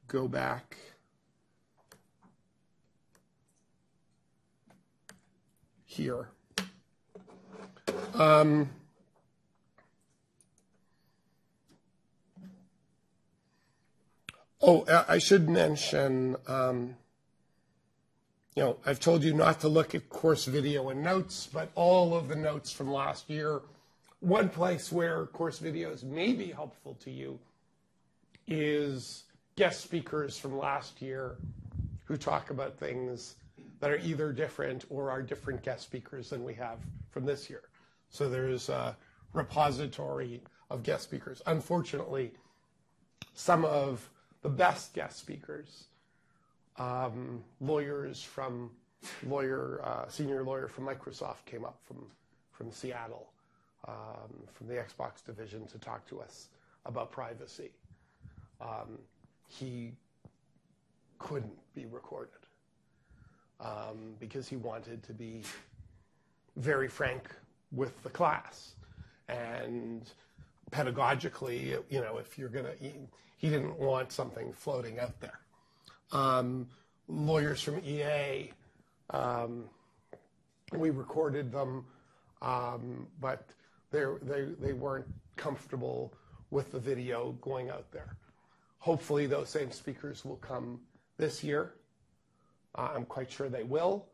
go back. Here. I should mention, I've told you not to look at course video and notes, but all of the notes from last year, one place where course videos may be helpful to you is guest speakers from last year who talk about things that are either different or are different guest speakers than we have from this year. So there's a repository of guest speakers. Unfortunately, some of the best guest speakers, senior lawyer from Microsoft came up from Seattle, from the Xbox division to talk to us about privacy. He couldn't be recorded. Because he wanted to be very frank with the class. And pedagogically, if you're he didn't want something floating out there. Lawyers from EA, we recorded them, but they weren't comfortable with the video going out there. Hopefully those same speakers will come this year. I'm quite sure they will,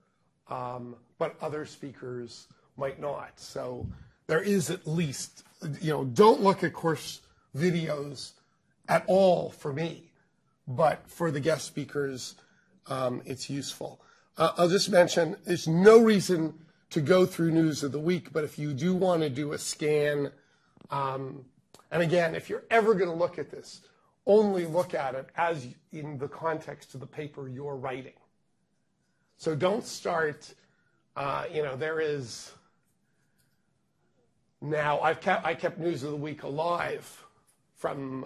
but other speakers might not. So there is at least, don't look at course videos at all for me, but for the guest speakers, it's useful. I'll just mention, there's no reason to go through news of the week, but if you do want to do a scan, and again, if you're ever going to look at this, only look at it as in the context of the paper you're writing. So don't start, there is now, I kept News of the Week alive from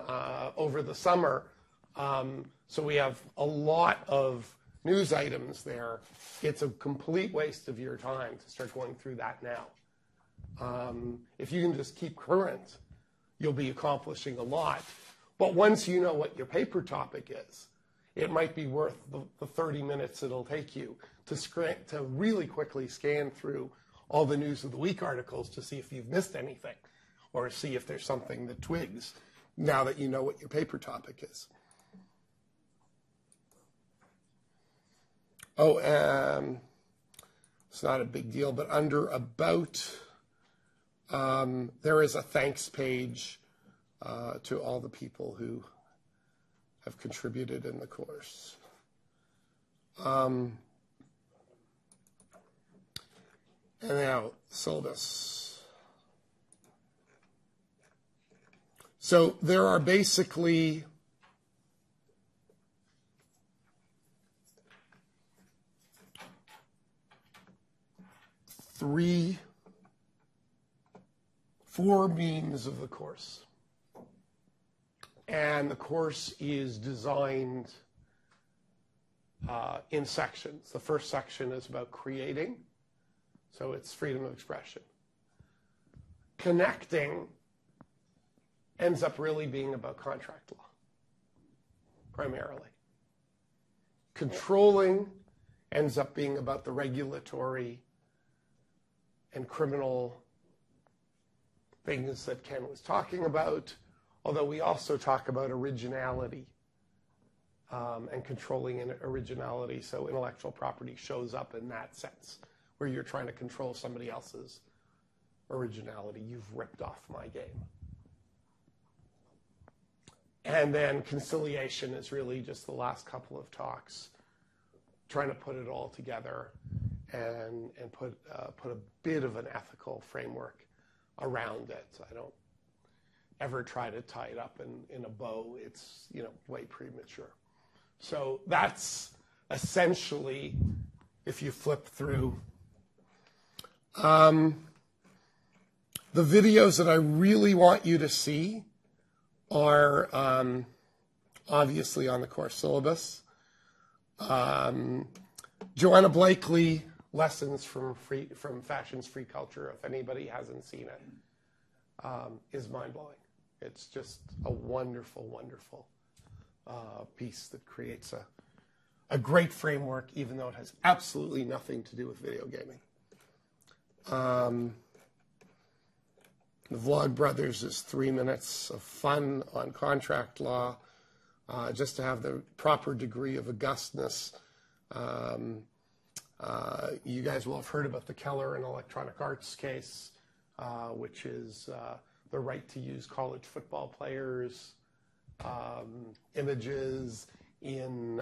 over the summer. So we have a lot of news items there. It's a complete waste of your time to start going through that now. If you can just keep current, you'll be accomplishing a lot. But once you know what your paper topic is, it might be worth the 30 minutes it'll take you to really quickly scan through all the News of the Week articles to see if you've missed anything or see if there's something that twigs now that you know what your paper topic is. It's not a big deal, but under About, there is a thanks page to all the people who have contributed in the course. And now, syllabus. So there are basically four means of the course. And the course is designed in sections. The first section is about creating, so it's freedom of expression. Connecting ends up really being about contract law, primarily. Controlling ends up being about the regulatory and criminal things that Ken was talking about, although we also talk about originality and controlling originality, so intellectual property shows up in that sense, where you're trying to control somebody else's originality. You've ripped off my game. And then conciliation is really just the last couple of talks, trying to put it all together and put a bit of an ethical framework around it. ever try to tie it up in a bow. It's, way premature. So that's essentially, if you flip through, the videos that I really want you to see are obviously on the course syllabus. Joanna Blakely, Lessons from Fashion's Free Culture, if anybody hasn't seen it, is mind-blowing. It's just a wonderful, wonderful piece that creates a great framework, even though it has absolutely nothing to do with video gaming. The Vlog Brothers is 3 minutes of fun on contract law, just to have the proper degree of augustness. You guys will have heard about the Keller and Electronic Arts case, which is the right to use college football players' images in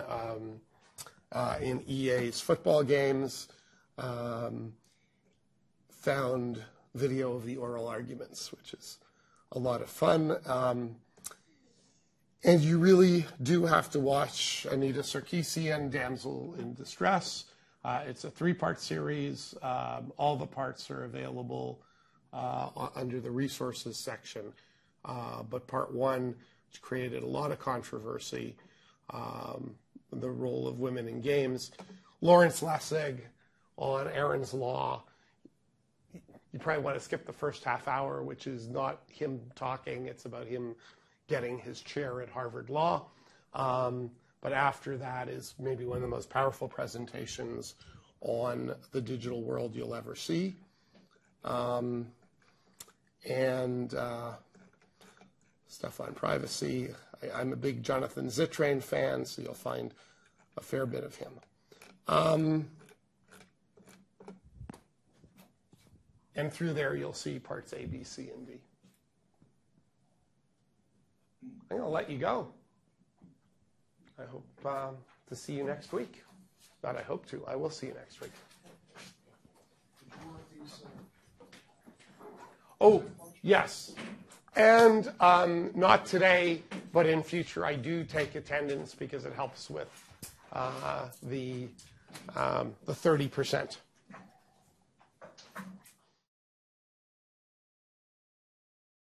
EA's football games. Found video of the oral arguments, which is a lot of fun. And you really do have to watch Anita Sarkeesian, Damsel in Distress. It's a 3-part series. All the parts are available under the resources section. But part 1, which created a lot of controversy, the role of women in games. Lawrence Lessig on Aaron's Law. You probably want to skip the first half hour, which is not him talking. It's about him getting his chair at Harvard Law. But after that is maybe one of the most powerful presentations on the digital world you'll ever see. And stuff on privacy. I'm a big Jonathan Zittrain fan, so you'll find a fair bit of him. And through there, you'll see parts A, B, C, and D. I'm going to let you go. I hope to see you next week. Not I hope to. I will see you next week. Oh, yes. And not today, but in future, I do take attendance because it helps with the 30%.